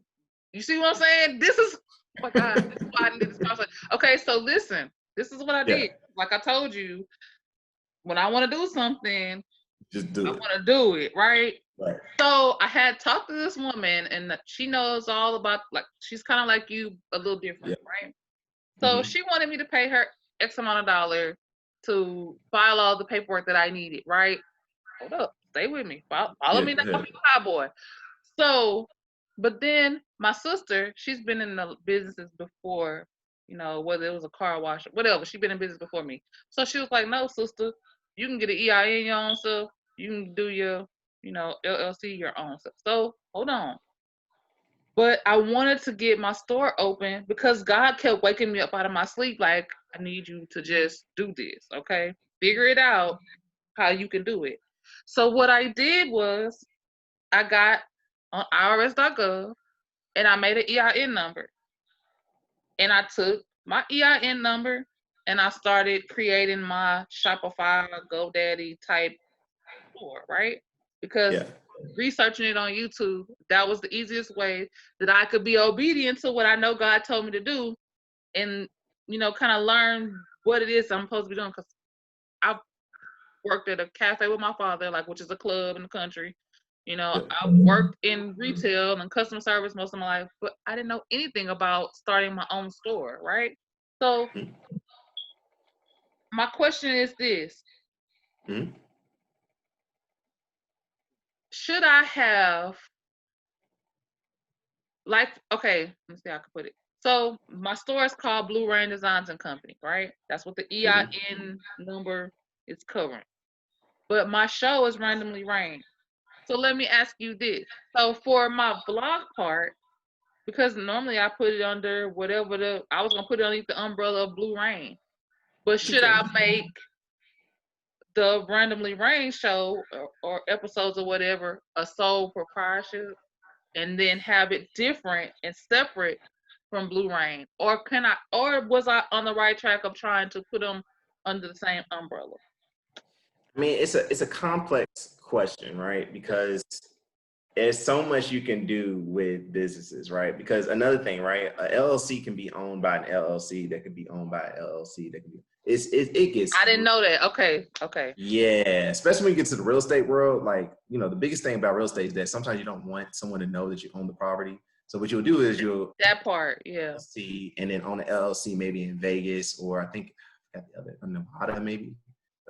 You see what I'm saying? This is. Oh my God! This is why I did this process. Okay, so listen. This is what I Yeah. did. Like I told you, when I want to do something, Just do I it. want to do it, right? Right. So I had talked to this woman, and she knows all about. She's kind of like you, a little different, Yeah. right? So Mm-hmm. she wanted me to pay her X amount of dollars to file all the paperwork that I needed, right? Hold up, stay with me. Follow Yeah, me go now, ahead. high boy. So, but then my sister, she's been in the businesses before, whether it was a car wash, whatever. She's been in business before me. So she was like, no, sister, you can get an EIN your own self. You can do your, LLC your own self. So hold on. But I wanted to get my store open because God kept waking me up out of my sleep like, I need you to just do this, okay? Figure it out how you can do it. So what I did was I got on IRS.gov and I made an EIN number. And I took my EIN number and I started creating my Shopify, GoDaddy type store, right? Because Yeah. researching it on YouTube, that was the easiest way that I could be obedient to what I know God told me to do and, kind of learn what it is I'm supposed to be doing. Because I've worked at a cafe with my father, which is a club in the country. Yeah. I worked in retail and customer service most of my life, but I didn't know anything about starting my own store, right? So Mm-hmm. my question is this. Mm-hmm. Should I have okay, let me see how I can put it. So my store is called Blue Rain Designs and Company, right? That's what the EIN number is covering. But my show is Randomly Rain. So let me ask you this. So for my blog part, because normally I put it under whatever I was gonna put it underneath the umbrella of Blue Rain. But You should I can. make the Randomly Rain show or episodes or whatever a sole proprietorship and then have it different and separate from Blue Rain? Or was I on the right track of trying to put them under the same umbrella? I mean, it's a complex question, right? Because There's so much you can do with businesses, right? Because another thing, right? A LLC can be owned by an LLC that can be owned by an LLC that can be. It gets. I didn't know that. Okay, okay. Yeah, especially when you get to the real estate world. Like, you know, the biggest thing about real estate is that sometimes you don't want someone to know that you own the property. So what you'll do is you'll That part, yeah. see, and then on the LLC, maybe in Vegas, or I think at the other, Nevada, maybe.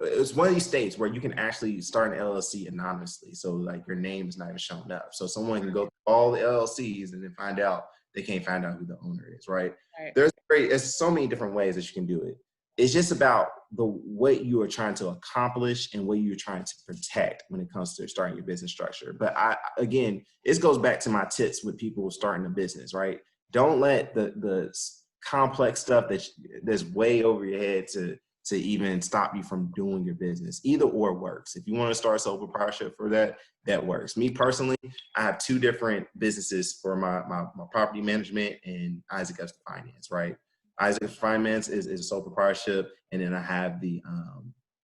It's one of these states where you can actually start an LLC anonymously. So like your name is not even showing up. So someone can go through all the LLCs and then find out they can't find out who the owner is, right? Right. There's so many different ways that you can do it. It's just about what you are trying to accomplish and what you're trying to protect when it comes to starting your business structure. But again, this goes back to my tips with people starting a business, right? Don't let the complex stuff that's way over your head to even stop you from doing your business. Either or works. If you want to start sole proprietorship for that works. Me personally, I have two different businesses for my property management and Isaac Epps Finance, right? Isaac Finance is a sole proprietorship, and then I have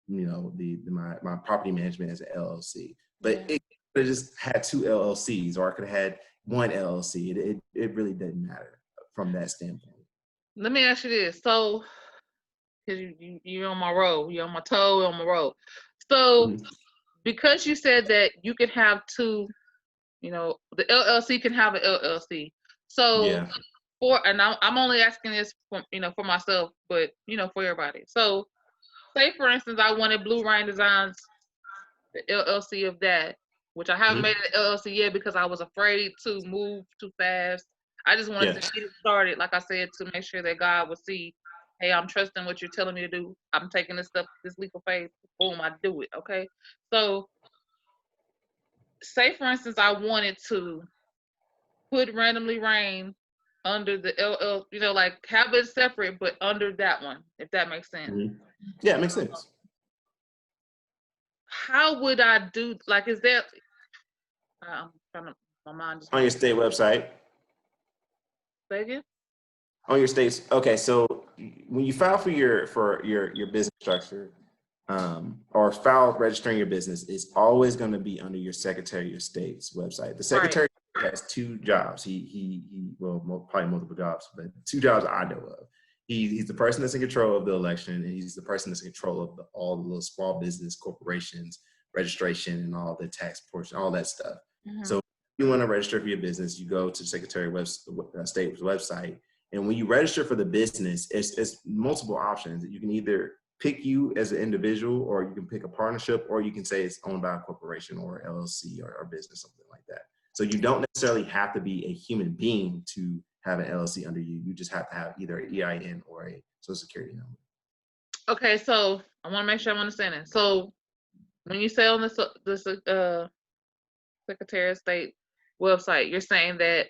my property management as an LLC. But it could have just had two LLCs, or I could have had one LLC. It really didn't matter from that standpoint. Let me ask you this. So, because you're on my road, you're on my toe, you're on my road. So, because you said that you can have two, the LLC can have an LLC. So, Yeah. and I'm only asking this for myself, but for everybody. So, say for instance, I wanted Blue Rain Designs, the LLC of that, which I haven't made an LLC yet because I was afraid to move too fast. I just wanted to get it started, like I said, to make sure that God would see, hey, I'm trusting what you're telling me to do. I'm taking this leap of faith. Boom, I do it. Okay. So, say for instance, I wanted to put Randomly Rain under the LL, like have it separate, but under that one, if that makes sense. Yeah, it makes sense. How would I do? Like, is there? I'm trying to. My mind just on your state website. Say again? On your state's, okay. So when you file for your business structure, or file registering your business, is always going to be under your Secretary of State's website. The Secretary has two jobs. He probably multiple jobs, but two jobs I know of. He's the person that's in control of the election, and he's the person that's in control of all the little small business corporations registration and all the tax portion, all that stuff. So if you want to register for your business, you go to the Secretary of State's website. And when you register for the business, it's multiple options. You can either pick you as an individual, or you can pick a partnership, or you can say it's owned by a corporation or LLC or business, something like that. So you don't necessarily have to be a human being to have an LLC under you. You just have to have either an EIN or a Social Security number. Okay, so I want to make sure I'm understanding. So when you say on the Secretary of State website, you're saying that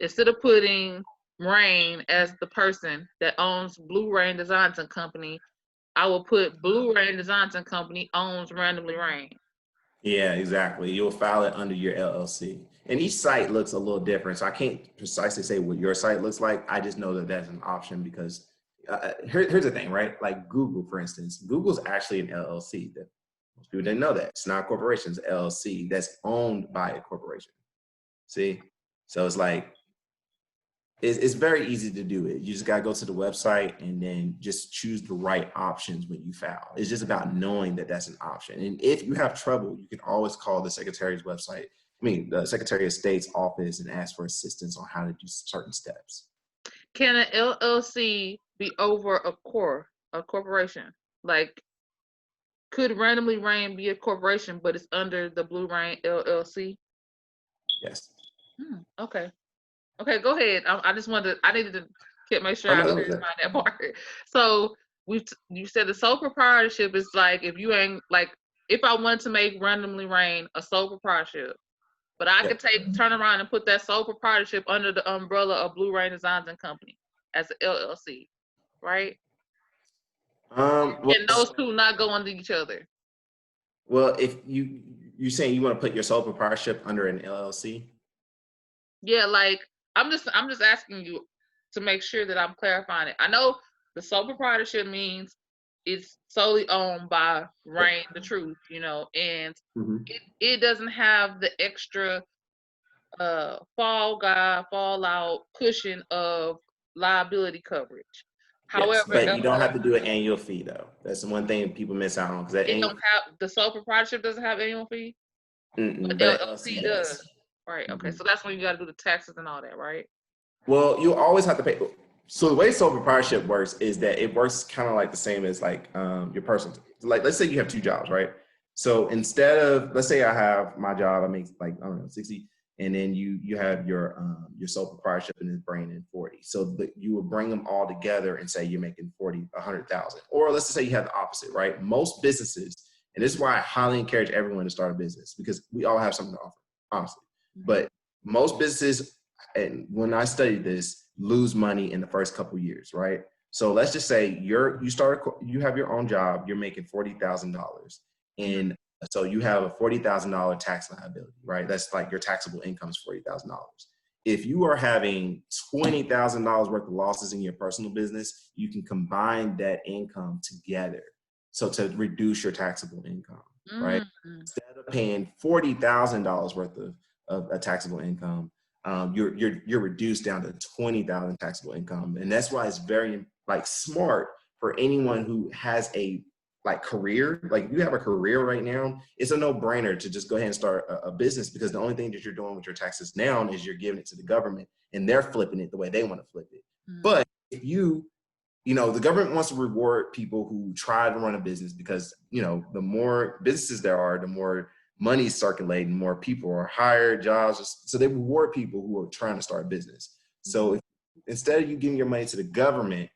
instead of putting Rain as the person that owns Blue Rain Designs and Company, I will put Blue Rain Designs and Company owns Randomly Rain. Yeah, exactly. You'll file it under your LLC. And each site looks a little different. So I can't precisely say what your site looks like. I just know that that's an option because here's the thing, right? Like Google, for instance, Google's actually an LLC. That most people didn't know that. It's not a corporation, it's an LLC that's owned by a corporation. See? So it's like, it's very easy to do it. You just got to go to the website and then just choose the right options when you file. It's just about knowing that that's an option. And if you have trouble, you can always call the Secretary's website, the Secretary of State's office, and ask for assistance on how to do certain steps. Can an LLC be over a corporation? Like, could Randomly Rain be a corporation, but it's under the Blue Rain LLC? Yes. Okay. Okay, go ahead. I just wanted to, I needed to make sure I clarified that part. So you said the sole proprietorship is like, if you ain't like, if I wanted to make Randomly Rain a sole proprietorship, but I could turn around and put that sole proprietorship under the umbrella of Blue Rain Designs and Company as an LLC, right? And those two not go under each other. Well, if you're saying you want to put your sole proprietorship under an LLC? Yeah, like I'm just asking you to make sure that I'm clarifying it. I know the sole proprietorship means it's solely owned by Rain the Truth, and it doesn't have the extra fallout cushion of liability coverage. Yes, However, but you don't have to do an annual fee though. That's the one thing people miss out on because that it annual. don't have the sole proprietorship doesn't have annual fee, but But an LLC LLC does. does. Right. Okay. Mhm. So that's when you got to do the taxes and all that, right? Well, you always have to pay. So the way sole proprietorship works is that it works kind of like the same as like your personal. Like let's say you have two jobs, right? So instead of let's say I have my job, I make like I don't know 60, and then you have your sole proprietorship and it's bringing in 40. So you would bring them all together and say you're making 40, 100,000. Or let's just say you have the opposite, right? Most businesses, and this is why I highly encourage everyone to start a business because we all have something to offer, honestly. But most businesses, and when I studied this, lose money in the first couple of years, right? So let's just say you have your own job, you're making $40,000, and so you have a $40,000 tax liability, right? That's like your taxable income is $40,000. If you are having $20,000 worth of losses in your personal business, you can combine that income together, so to reduce your taxable income, right? Instead of paying $40,000 worth of a taxable income, you're reduced down to 20,000 taxable income, and that's why it's very like smart for anyone who has a like career. Like if you have a career right now, it's a no-brainer to just go ahead and start a business because the only thing that you're doing with your taxes now is you're giving it to the government and they're flipping it the way they want to flip it. But if the government wants to reward people who try to run a business because the more businesses there are, the more money is circulating, more people are hired, jobs. So they reward people who are trying to start a business. So instead of you giving your money to the government,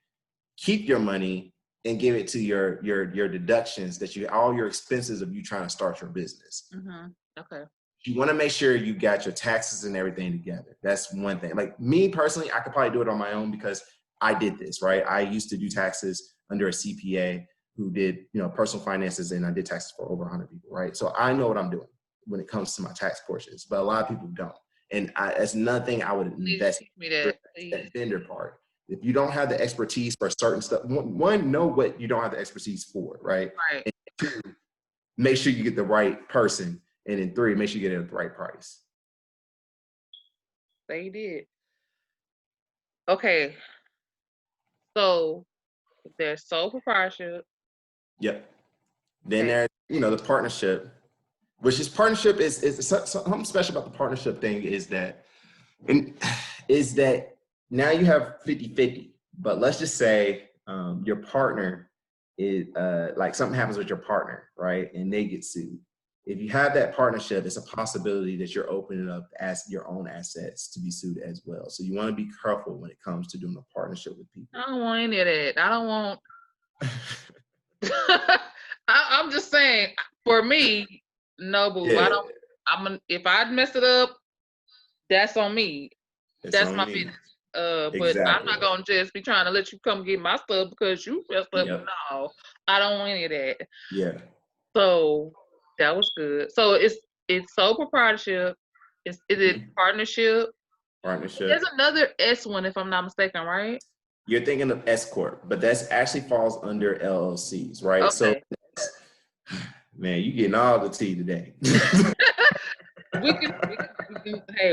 keep your money and give it to your deductions all your expenses of you trying to start your business. Okay. You want to make sure you got your taxes and everything together. That's one thing. Like me personally, I could probably do it on my own because I did this, right? I used to do taxes under a CPA who did, personal finances, and I did taxes for over 100 people, right? So I know what I'm doing when it comes to my tax portions, but a lot of people don't. And that's another thing I would invest in that vendor part. If you don't have the expertise for certain stuff, one, know what you don't have the expertise for, right? Right. And two, make sure you get the right person. And then three, make sure you get it at the right price. They did. Okay. So there's sole proprietorship. Yep. Then there's, the partnership, which is partnership is something special about the partnership thing is that now you have 50-50, but let's just say your partner is like something happens with your partner, right? And they get sued. If you have that partnership, it's a possibility that you're opening up as your own assets to be sued as well. So you want to be careful when it comes to doing a partnership with people. I don't want any of that. I don't want. I'm just saying, for me, no, boo. Yeah. If I mess it up, that's on me. That's my business. But Exactly. I'm not gonna just be trying to let you come get my stuff because you messed up. Yep. No, I don't want any of that. Yeah. So that was good. So it's sole proprietorship. Is it partnership? Partnership. There's another S one if I'm not mistaken, right? You're thinking of S corp, but that's actually falls under LLCs, right? Okay. So, man, you getting all the tea today.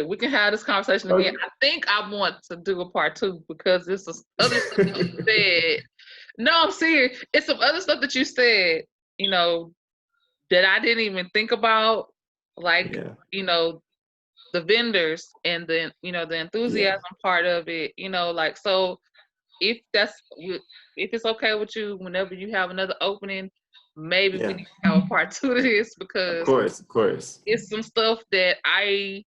we can have this conversation again. I think I want to do a part 2 because this is other stuff that you said. No, I'm serious. It's some other stuff that you said, that I didn't even think about, like, the vendors and the enthusiasm part of it, like, so if it's okay with you, whenever you have another opening, maybe we need to have a part 2 to this because of course. it's some stuff that I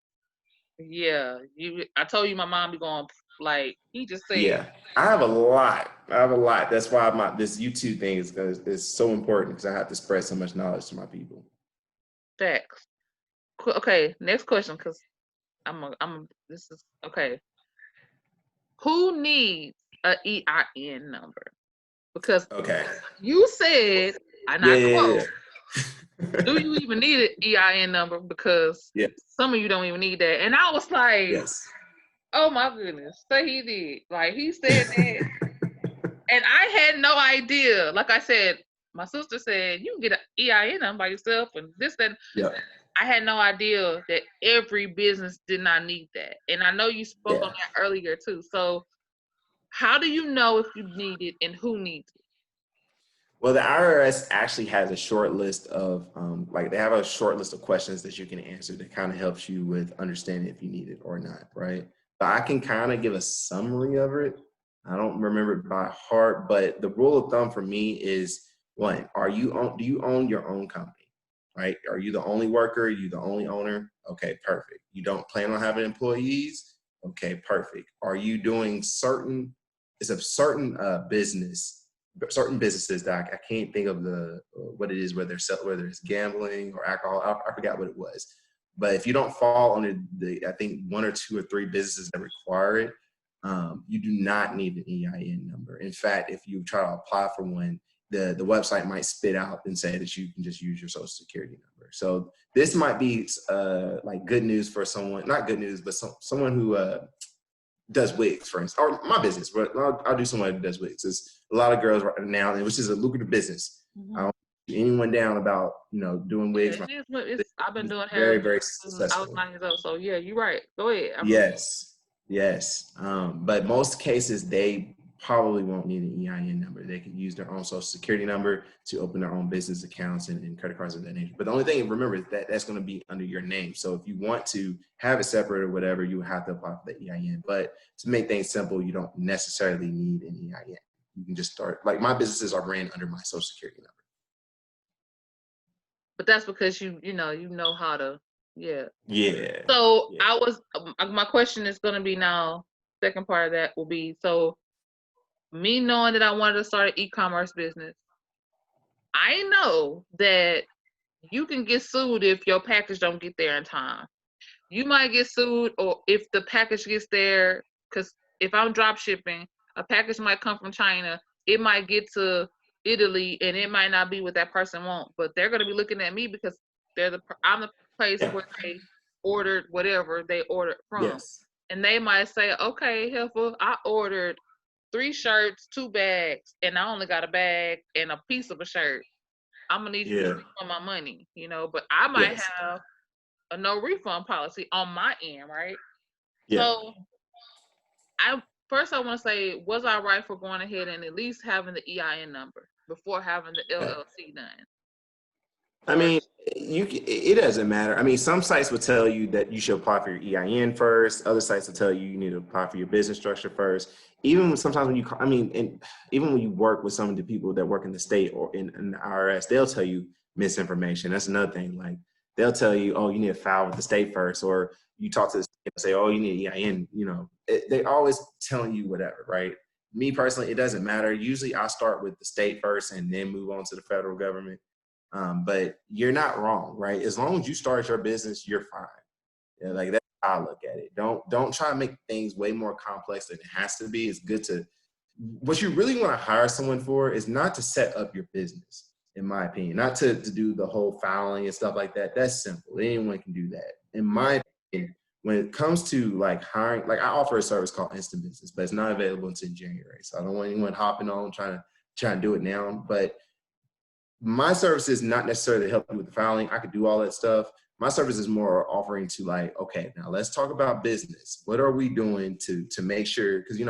told you my mom be going like he just said. Yeah, I have a lot. That's why this YouTube thing is so important because I have to spread so much knowledge to my people. Facts. Okay, next question because this is okay. Who needs a EIN number? Because you said, and I quote, do you even need an EIN number? Because some of you don't even need that. And I was like, oh my goodness, say he did. Like he said that. And I had no idea. Like I said, my sister said, you can get an EIN number by yourself and this, and I had no idea that every business did not need that. And I know you spoke on Yeah. that earlier too. So how do you know if you need it and who needs it? Well, the IRS actually has a short list of, like they have a short list of questions that you can answer that kind of helps you with understanding if you need it or not, right? But I can kind of give a summary of it. I don't remember it by heart, but the rule of thumb for me is one, do you own your own company, right? Are you the only worker? Are you the only owner? Okay, perfect. You don't plan on having employees? Okay, perfect. Are you doing it's a certain business, certain businesses that I can't think of the what it is, whether it's gambling or alcohol. I forgot what it was. But if you don't fall under I think one or two or three businesses that require it, you do not need an EIN number. In fact, if you try to apply for one, the website might spit out and say that you can just use your social security number. So this might be like good news for someone, not good news, but someone who does wigs, for instance, or my business, but I'll do someone who does wigs. There's a lot of girls right now, which is a lucrative business. I don't put anyone down about, doing wigs. Yeah, I've been doing hair Very, very since I was successful. 9 years old. So yeah, you're right. Go ahead. Yes, yes. But most cases, they probably won't need an EIN number. They can use their own social security number to open their own business accounts and credit cards of that nature. But the only thing, remember, is that that's going to be under your name. So if you want to have it separate or whatever, you have to apply for the EIN. But to make things simple, you don't necessarily need an EIN. You can just start, like my businesses are ran under my social security number. But that's because you know how to, yeah. Yeah. So Yeah. my question is going to be now, second part of that will be, so me knowing that I wanted to start an e-commerce business, I know that you can get sued if your package don't get there in time. You might get sued, or if the package gets there, because if I'm drop shipping, a package might come from China, it might get to Italy, and it might not be what that person wants, but they're going to be looking at me because I'm the place Yeah. where they ordered whatever they ordered from, Yes. and they might say, okay, Heifer, I ordered 3 shirts, 2 bags, and I only got a bag and a piece of a shirt. I'm gonna need you to Yeah. refund my money, but I might Yes. have a no refund policy on my end, right? Yeah. So I I want to say, was I right for going ahead and at least having the EIN number before having the LLC done? I Or mean, it doesn't matter. I mean, some sites will tell you that you should apply for your EIN first. Other sites will tell you you need to apply for your business structure first. Sometimes when and even when you work with some of the people that work in the state or in the IRS, they'll tell you misinformation. That's another thing. Like they'll tell you, oh, you need to file with the state first, or you talk to the state and say, oh, you need EIN. They always telling you whatever, right? Me personally, it doesn't matter. Usually, I start with the state first and then move on to the federal government. But you're not wrong, right? As long as you start your business, you're fine. Yeah, like that's how I look at it. Don't try to make things way more complex than it has to be. It's good to what you really want to hire someone for is not to set up your business, in my opinion, not to do the whole filing and stuff like that. That's simple. Anyone can do that. In my opinion, when it comes to like hiring, like I offer a service called Instant Business, but it's not available until January. So I don't want anyone hopping on trying to do it now. But my service is not necessarily to help you with the filing. I could do all that stuff. My service is more offering to like, okay, now let's talk about business. What are we doing to make sure? Because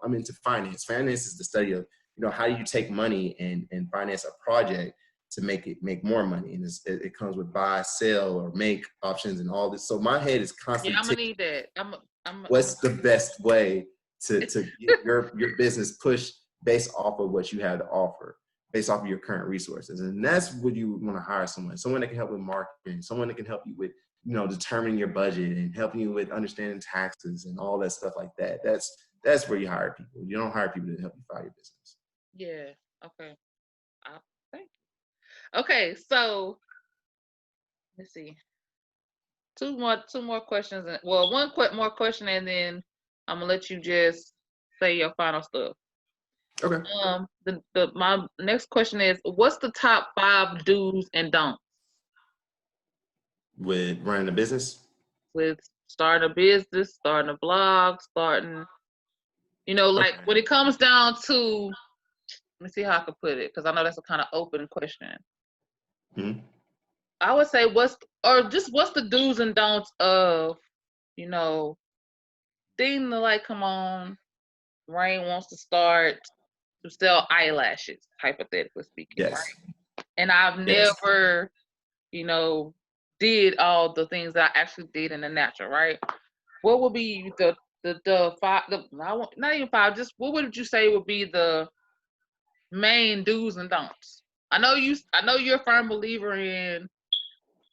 I'm into finance. Finance is the study of how do you take money and finance a project to make more money, and it comes with buy, sell, or make options and all this. So my head is yeah, constantly I'm gonna need that. I'm what's the best way to get your business pushed based off of what you have to offer, based off of your current resources. And that's what you want to hire someone that can help with marketing, someone that can help you with determining your budget and helping you with understanding taxes and all that stuff like that. That's where you hire people. You don't hire people to help you file your business. Yeah. Okay. Thank you. Okay, so let's see. Two more questions. Well, more question, and then I'm gonna let you just say your final stuff. Okay. My next question is, what's the top 5 do's and don'ts With running a business? with starting a business, starting a blog, starting, like Okay. when it comes down to, let me see how I can put it, because I know that's a kind of open question. Hmm. I would say what's the do's and don'ts of, you know, thing to like, come on, Rain wants to start to sell eyelashes, hypothetically speaking, Yes. right? And I've Yes. never, you know, did all the things that I actually did in the natural, right? What would be the five, not even five, just what would you say would be the main do's and don'ts? I know you're a firm believer in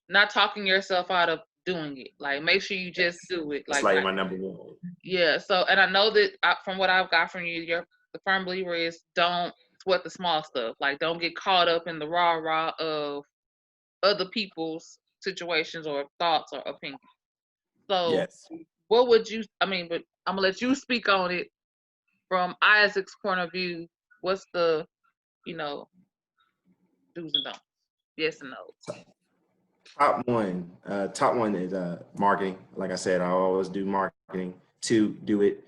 not talking yourself out of doing it. Like, make sure you just Yes. do it. That's Like, like my number one. yeah. So, and I know that from what I've got from you, you're the firm believer is don't sweat the small stuff. Like, don't get caught up in the rah of other people's situations or thoughts or opinions. So, Yes. what would you? I mean, but I'm gonna let you speak on it from Isaac's point of view. What's the, you know, do's and don'ts? Yes and no. Top one is marketing. Like I said, I always do marketing. Two, do it.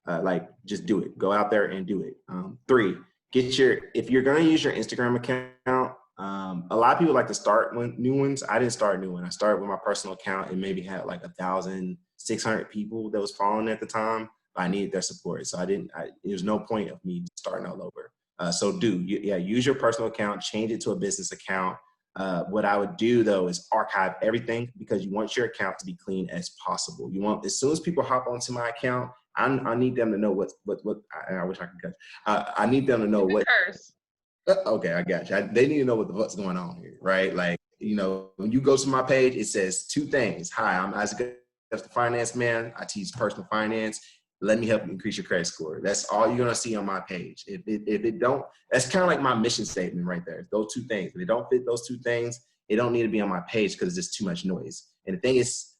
Like just do it. Go out there and do it. Three, if you're gonna use your Instagram account. A lot of people like to start new ones. I didn't start a new one. I started with my personal account and maybe had like 1,600 people that was following at the time. But I needed their support, so there's no point of me starting all over. So use your personal account, change it to a business account. What I would do though is archive everything because you want your account to be clean as possible. You want, as soon as people hop onto my account, I need them to know what I wish I could cut. I need them to know what. Curse. Okay, I got you. They need to know what the fuck's going on here, right? Like, when you go to my page, it says two things. Hi, I'm Isaac, the finance man. I teach personal finance. Let me help you increase your credit score. That's all you're gonna see on my page. If it don't, that's kind of like my mission statement right there. Those two things. If it don't fit those two things, it don't need to be on my page because it's just too much noise. And the thing is,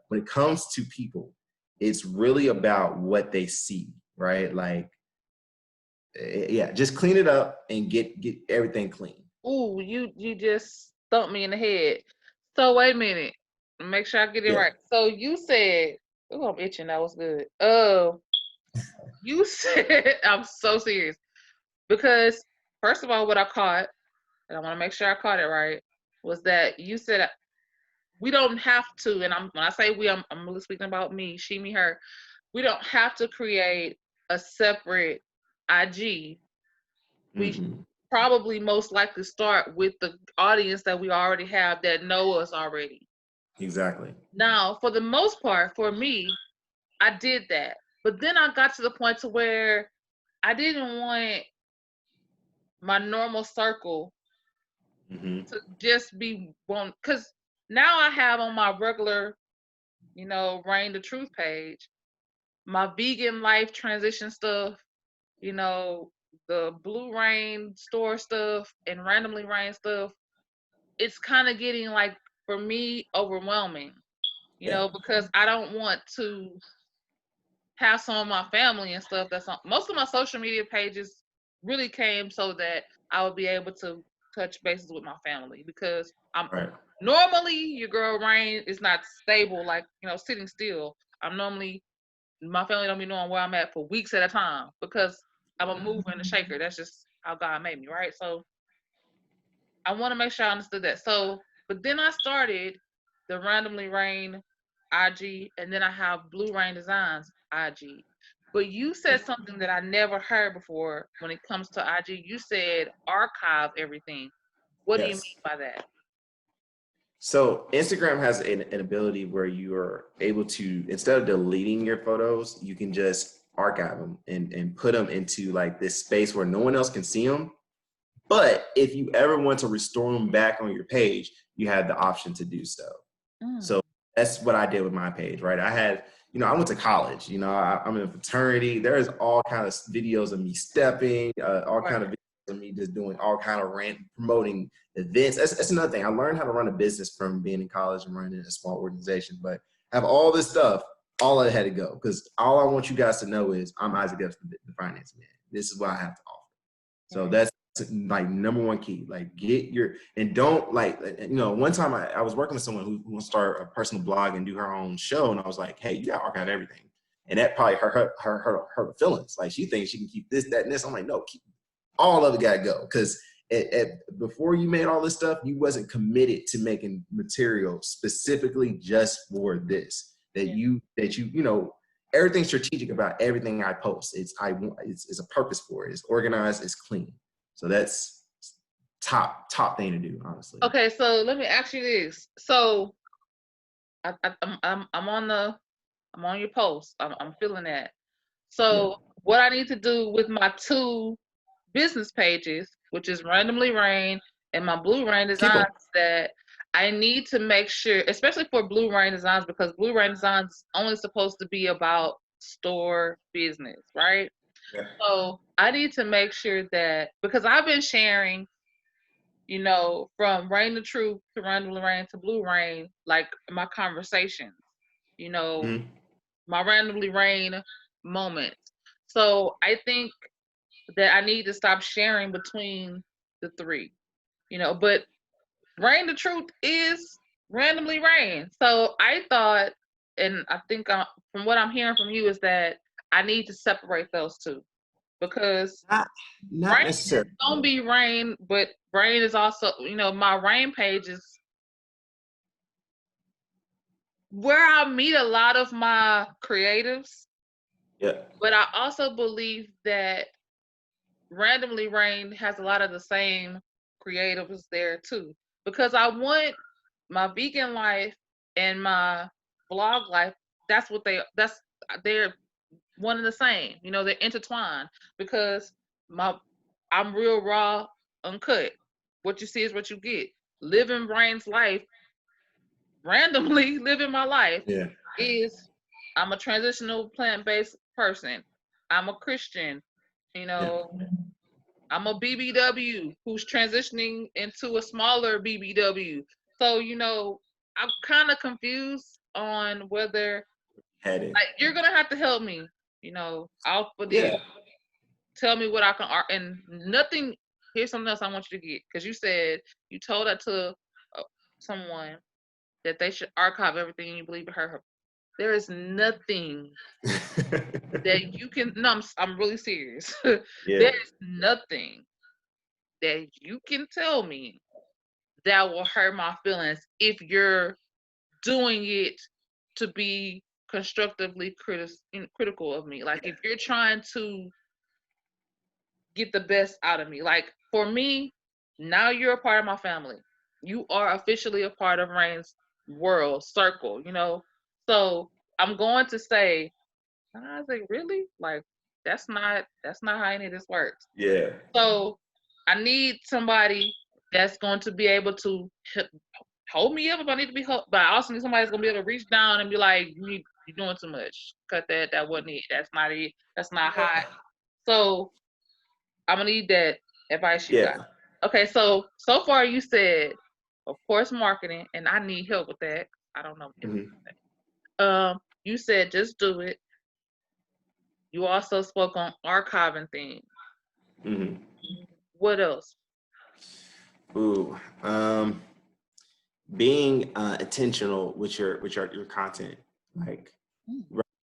when it comes to people, it's really about what they see, right? Like, yeah, just clean it up and get everything clean. Ooh, you just thumped me in the head. So wait a minute. Make sure I get it Yeah. right. So you said, oh, I'm itching. That was good. You said, I'm so serious because first of all, what I caught, and I want to make sure I caught it right, was that you said we don't have to, and when I say we, I'm really speaking about me, she, me, her. We don't have to create a separate IG. We Mm-mm. probably most likely start with the audience that we already have that know us already. Exactly. Now, for the most part, for me, I did that. But then I got to the point to where I didn't want my normal circle Mm-hmm. to just be one, because now I have on my regular, Rain the Truth page, my vegan life transition stuff, the Blue Rain store stuff and Randomly Rain stuff. It's kind of getting, like, for me, overwhelming, Yeah. because I don't want to have some of my family and stuff that's on most of my social media pages really came so that I would be able to touch bases with my family, because I'm Right. normally, your girl Rain is not stable, like, sitting still. I'm normally, my family don't be knowing where I'm at for weeks at a time because I'm a mover and a shaker. That's just how God made me, right? So I want to make sure I understood that. So, but then I started the Randomly Rain IG, and then I have Blue Rain Designs IG. But you said something that I never heard before when it comes to IG. You said archive everything. What do you Yes. mean by that? So Instagram has an ability where you are able to, instead of deleting your photos, you can just archive them and put them into like this space where no one else can see them. But if you ever want to restore them back on your page, you have the option to do so. Mm, So that's what I did with my page, right? I went to college, I'm in a fraternity. There's all kind of videos of me stepping, all right. kind of videos of me just doing all kind of promoting events. That's another thing. I learned how to run a business from being in college and running a small organization, but have all this stuff, all I had to go. Because all I want you guys to know is I'm Isaac Epps, the finance man. This is what I have to offer. So Right. that's like number one key. Like and don't one time I was working with someone who wants to start a personal blog and do her own show. And I was like, hey, you got to archive everything. And that probably hurt her feelings. Like she thinks she can keep this, that, and this. I'm like, no, all of it got to go. Because before you made all this stuff, you wasn't committed to making material specifically just for this. Everything's strategic about everything I post. It's a purpose for it. It's organized. It's clean. So that's top thing to do, honestly. Okay, so let me ask you this. So I'm on your post. I'm feeling that. So what I need to do with my 2 business pages, which is Randomly Rain and my Blue Rain Designs, that I need to make sure, especially for Blue Rain Designs, because Blue Rain Designs is only supposed to be about store business, right? Yeah. So I need to make sure that, because I've been sharing, from Rain the Truth to Randomly Rain to Blue Rain, like my conversations, my Randomly Rain moments. So I think that I need to stop sharing between the 3, but Rain the Truth is Randomly Rain. So I thought, and I think from what I'm hearing from you is that I need to separate those 2, because not Rain necessarily. is gonna be Rain, but Rain is also, my Rain page is where I meet a lot of my creatives. Yeah. But I also believe that Randomly Rain has a lot of the same creatives there too, because I want my vegan life and my blog life. They're one and the same. They're intertwined, because I'm real raw, uncut. What you see is what you get. Living Rain's life, randomly living my life, is I'm a transitional plant-based person. I'm a Christian. I'm a BBW who's transitioning into a smaller BBW. So, I'm kind of confused on whether, you're going to have to help me, out for this. Tell me what I can art, and nothing. Here's something else I want you to get, because you said you told that to someone that they should archive everything and you believe it hurt her. There is nothing that you can. No, I'm really serious. There is nothing that you can tell me that will hurt my feelings if you're doing it to be constructively critical of me. Like, if you're trying to get the best out of me. Like, for me, now you're a part of my family. You are officially a part of Rain's world circle, So I'm going to say, I was like, really? Like, that's not how any of this works. Yeah. So I need somebody that's going to be able to hold me up if I need to be helped, but I also need somebody that's gonna be able to reach down and be like, you're doing too much. Cut that. That wasn't it. That's not it. That's not hot. So I'm gonna need that advice you got. Okay, so far you said, of course, marketing, and I need help with that. I don't know. You said just do it. You also spoke on archiving things. What else? Ooh, being intentional with your content, like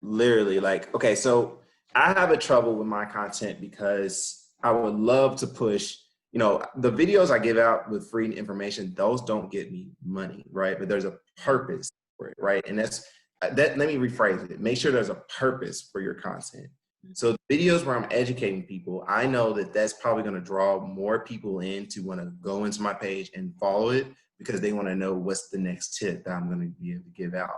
literally, like, okay, so I have a trouble with my content because I would love to push, the videos I give out with free information, those don't get me money, right? But there's a purpose for it, right? And that, let me rephrase it. Make sure there's a purpose for your content. So the videos where I'm educating people, I know that that's probably going to draw more people in to want to go into my page and follow it, because they want to know what's the next tip that I'm going to be able to give out.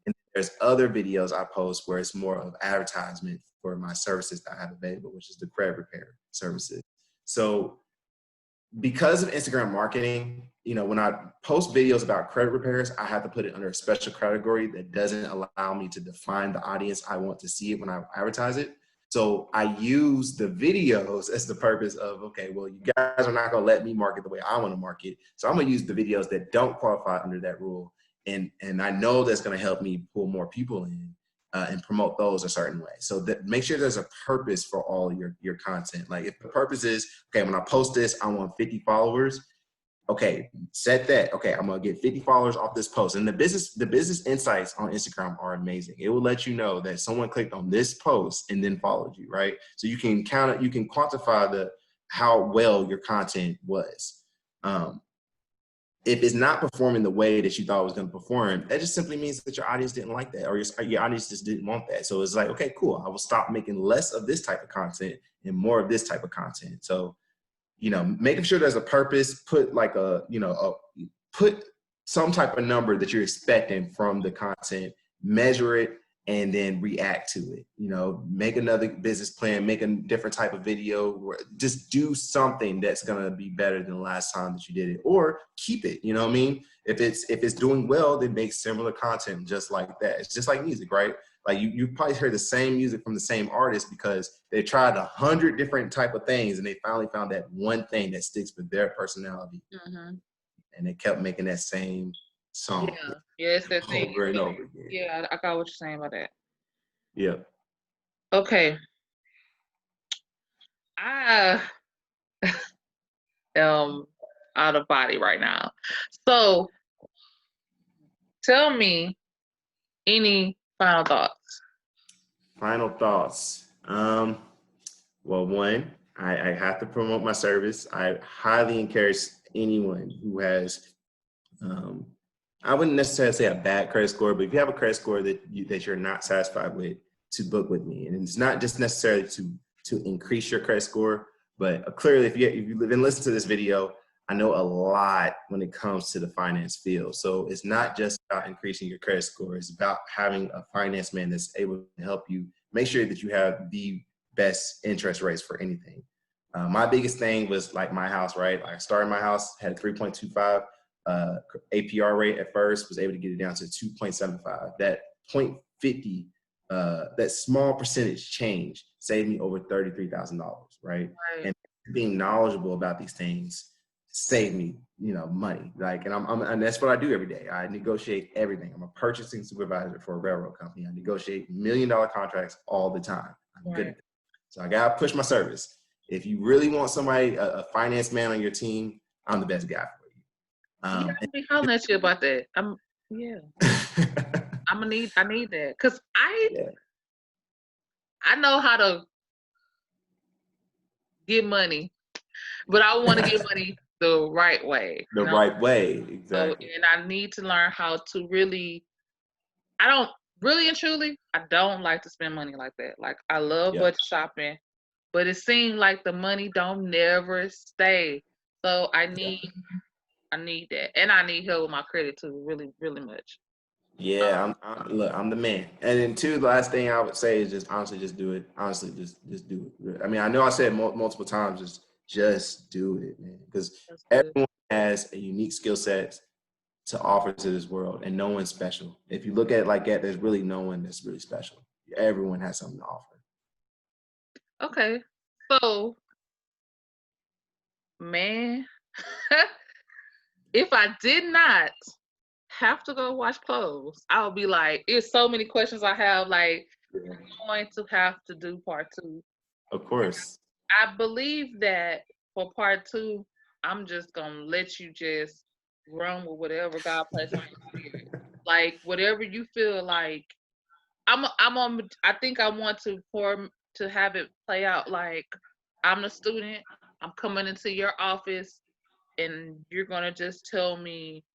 And there's other videos I post where it's more of advertisement for my services that I have available, which is the credit repair services. So because of Instagram marketing, when I post videos about credit repairs, I have to put it under a special category that doesn't allow me to define the audience I want to see it when I advertise it. So I use the videos as the purpose of, okay, well, you guys are not going to let me market the way I want to market. So I'm going to use the videos that don't qualify under that rule. And I know that's going to help me pull more people in and promote those a certain way. So that make sure there's a purpose for all your content. Like, if the purpose is, okay, when I post this, I want 50 followers. Okay, set that. Okay, I'm gonna get 50 followers off this post. And the business insights on Instagram are amazing. It will let you know that someone clicked on this post and then followed you, right? So you can count it, you can quantify how well your content was. If it's not performing the way that you thought it was going to perform, that just simply means that your audience didn't like that, or your audience just didn't want that. So it's like, okay, cool. I will stop making less of this type of content and more of this type of content. So, making sure there's a purpose, put like put some type of number that you're expecting from the content, measure it, and then react to it. Make another business plan, make a different type of video, just do something that's gonna be better than the last time that you did it, or keep it. You know what I mean? If it's doing well, then make similar content just like that. It's just like music, right? Like you probably heard the same music from the same artist because they tried 100 different type of things and they finally found that one thing that sticks with their personality. Mm-hmm. And they kept making that same song Yeah, it's that thing. over and over again. Yeah, I got what you're saying about that. Yeah. Okay. I am out of body right now. So tell me any final thoughts. Final thoughts. Well, one, I have to promote my service. I highly encourage anyone who has, I wouldn't necessarily say a bad credit score, but if you have a credit score that you're not satisfied with, to book with me. And it's not just necessarily to increase your credit score, but clearly if you've been listening to this video, I know a lot when it comes to the finance field. So it's not just about increasing your credit score. It's about having a finance man that's able to help you make sure that you have the best interest rates for anything. My biggest thing was like my house, right? Like I started my house, had a 3.25 APR rate at first, was able to get it down to 2.75. That 0.50, that small percentage change saved me over $33,000, right? And being knowledgeable about these things saved me, money. Like, and that's what I do every day. I negotiate everything. I'm a purchasing supervisor for a railroad company. I negotiate $1 million contracts all the time. I'm good at that. So I gotta push my service. If you really want somebody, a finance man on your team, I'm the best guy for you. I'll be hollering at you about that. I need that because I know how to get money, but I want to get money the right way. The right way, exactly. So, and I need to learn how to really. I don't really and truly. I don't like to spend money like that. Like I love budget shopping, but it seems like the money don't never stay. So I need that, and I need help with my credit too, really, really much. Yeah, I'm the man. And then two, the last thing I would say is just honestly, just do it. Honestly, just do it. I mean, I know I said multiple times, just do it, man. Because everyone has a unique skill set to offer to this world, and no one's special. If you look at it like that, there's really no one that's really special. Everyone has something to offer. Okay, so man, if I did not have to go wash clothes, I would be like, there's so many questions I have. Like, I'm going to have to do part 2. Of course. I believe that for part 2, I'm just gonna let you just run with whatever God places on your spirit. Like whatever you feel like. I think I want to have it play out like I'm the student. I'm coming into your office, and you're gonna just tell me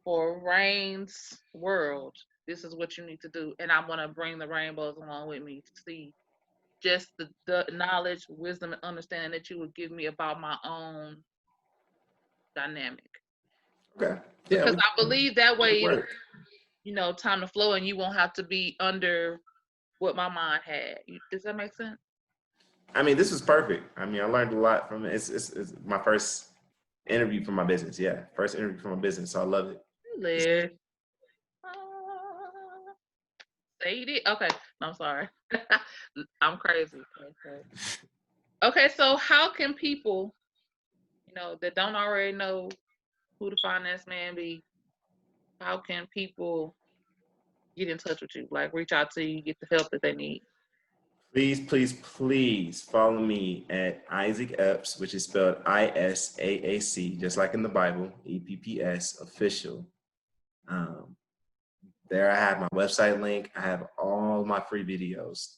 for Rain's world, this is what you need to do, and I'm gonna bring the rainbows along with me to see just the knowledge, wisdom, and understanding that you would give me about my own dynamic. Okay. Yeah, because I believe that way, time to flow, and you won't have to be under what my mind had. Does that make sense? I mean, this was perfect. I mean, I learned a lot from it. It's my first interview for my business. Yeah, first interview for my business. So I love it. Liz. Say it. Okay. No, I'm sorry. I'm crazy. Okay, so how can people, that don't already know who the finance man be, how can people get in touch with you? Like reach out to you, get the help that they need? Please follow me at Isaac Epps, which is spelled ISAAC, just like in the Bible, EPPS official. There I have my website link. I have all my free videos.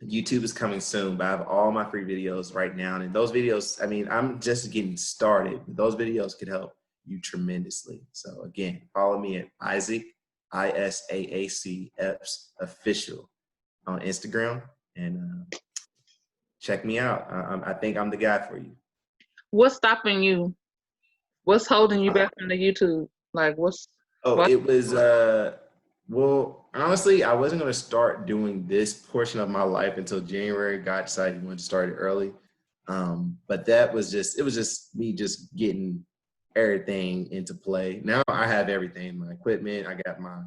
YouTube is coming soon, but I have all my free videos right now. And those videos, I mean, I'm just getting started. Those videos could help you tremendously. So again, follow me at Isaac, ISAAC Epps Official on Instagram, and check me out. I think I'm the guy for you. What's stopping you? What's holding you back from the YouTube? Like, Oh, what? it was well, honestly, I wasn't gonna start doing this portion of my life until January. God decided he wanted to start it early. But that was just it was just me just getting everything into play. Now I have everything, my equipment, I got my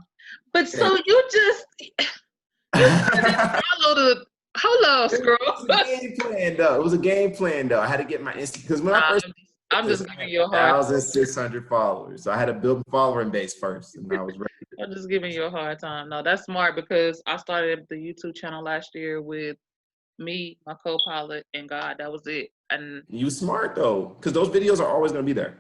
But so you didn't follow the. Hold on, It scroll. was a game plan though. It was a game plan though. I had to get my because when I Nah, first did I'm this, just I giving had you a hard. 1,600 followers. So I had to build a following base first, and I was ready. I'm just giving you a hard time. No, that's smart because I started the YouTube channel last year with me, my co-pilot, and God. That was it. And You smart though, because those videos are always gonna be there,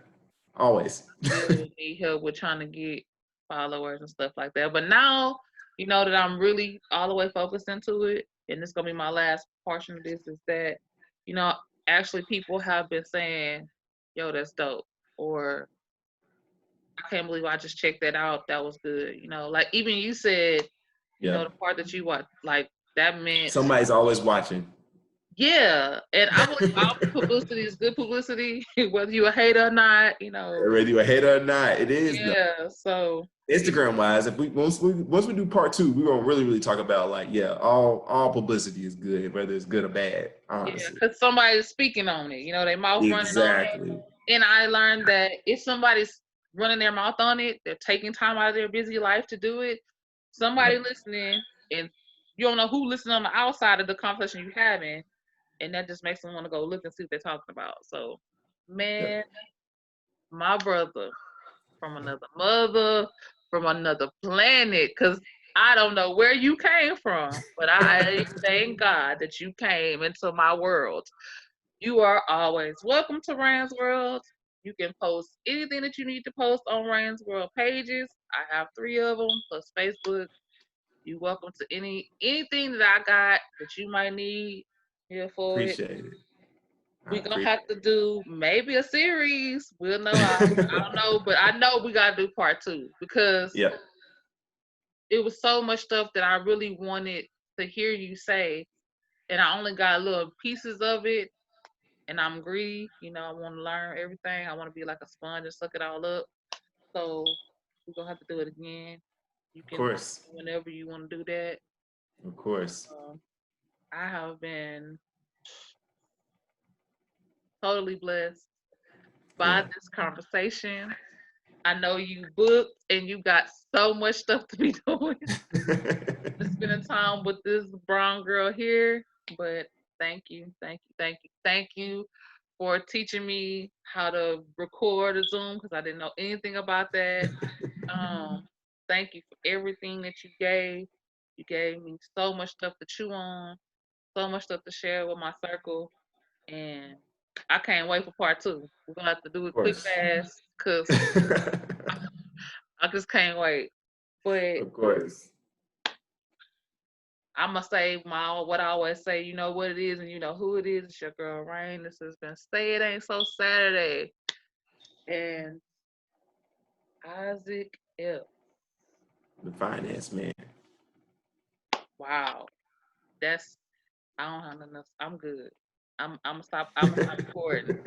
always. still need help with trying to get followers and stuff like that. But now, you know that I'm really all the way focused into it, and this is gonna be my last portion of this. Is that, you know, actually people have been saying, "Yo, that's dope," or "I can't believe I just checked that out. That was good." You know, like even you said, you know, the Yep. part that you watched, like that meant, Somebody's always watching. yeah. And I believe all publicity is good publicity, whether you a hater or not. You know, Whether you a hater or not, it is though. yeah. So. Instagram wise, if we once we do part two, we're gonna really talk about like all publicity is good, whether it's good or bad. Yeah, Honestly, because somebody's speaking on it. You know, their mouth running on it. exactly. And I learned that if somebody's running their mouth on it, they're taking time out of their busy life to do it. Somebody Yep. listening, and you don't know who listening on the outside of the conversation you're having, and that just makes them want to go look and see what they're talking about. So, man, Yep. my brother from another mother, from another planet, because I don't know where you came from, but I thank God that you came into my world. You are always welcome to Rand's World. You can post anything that you need to post on Rand's World pages. I have 3 of them plus Facebook. You're welcome to anything that I got that you might need here for it. Appreciate it. I We're gonna appreciate have to do maybe a series. We'll know. I it. don't know, but I know we gotta do part 2 because Yep. it was so much stuff that I really wanted to hear you say, and I only got little pieces of it. And I'm greedy, you know, I want to learn everything. I want to be like a sponge and suck it all up. So we're gonna have to do it again. You Of can let course. me know whenever you want to do that. Of course. I have been totally blessed by Yeah. this conversation. I know you booked and you got so much stuff to be doing. Spending time with this brown girl here, but thank you, thank you, thank you, thank you for teaching me how to record a Zoom because I didn't know anything about that. Thank you for everything that you gave. You gave me so much stuff to chew on, so much stuff to share with my circle, and I can't wait for part 2. We're gonna have to do Of it quick, course. fast, cause I just can't wait. But Of course. I'm gonna say what I always say. You know what it is, and you know who it is. It's your girl Rain. This has been Say It Ain't So Saturday, and Isaac Epps. The finance man. Wow, that's I don't have nothing else. I'm good. I'm gonna stop. I'm gonna stop recording.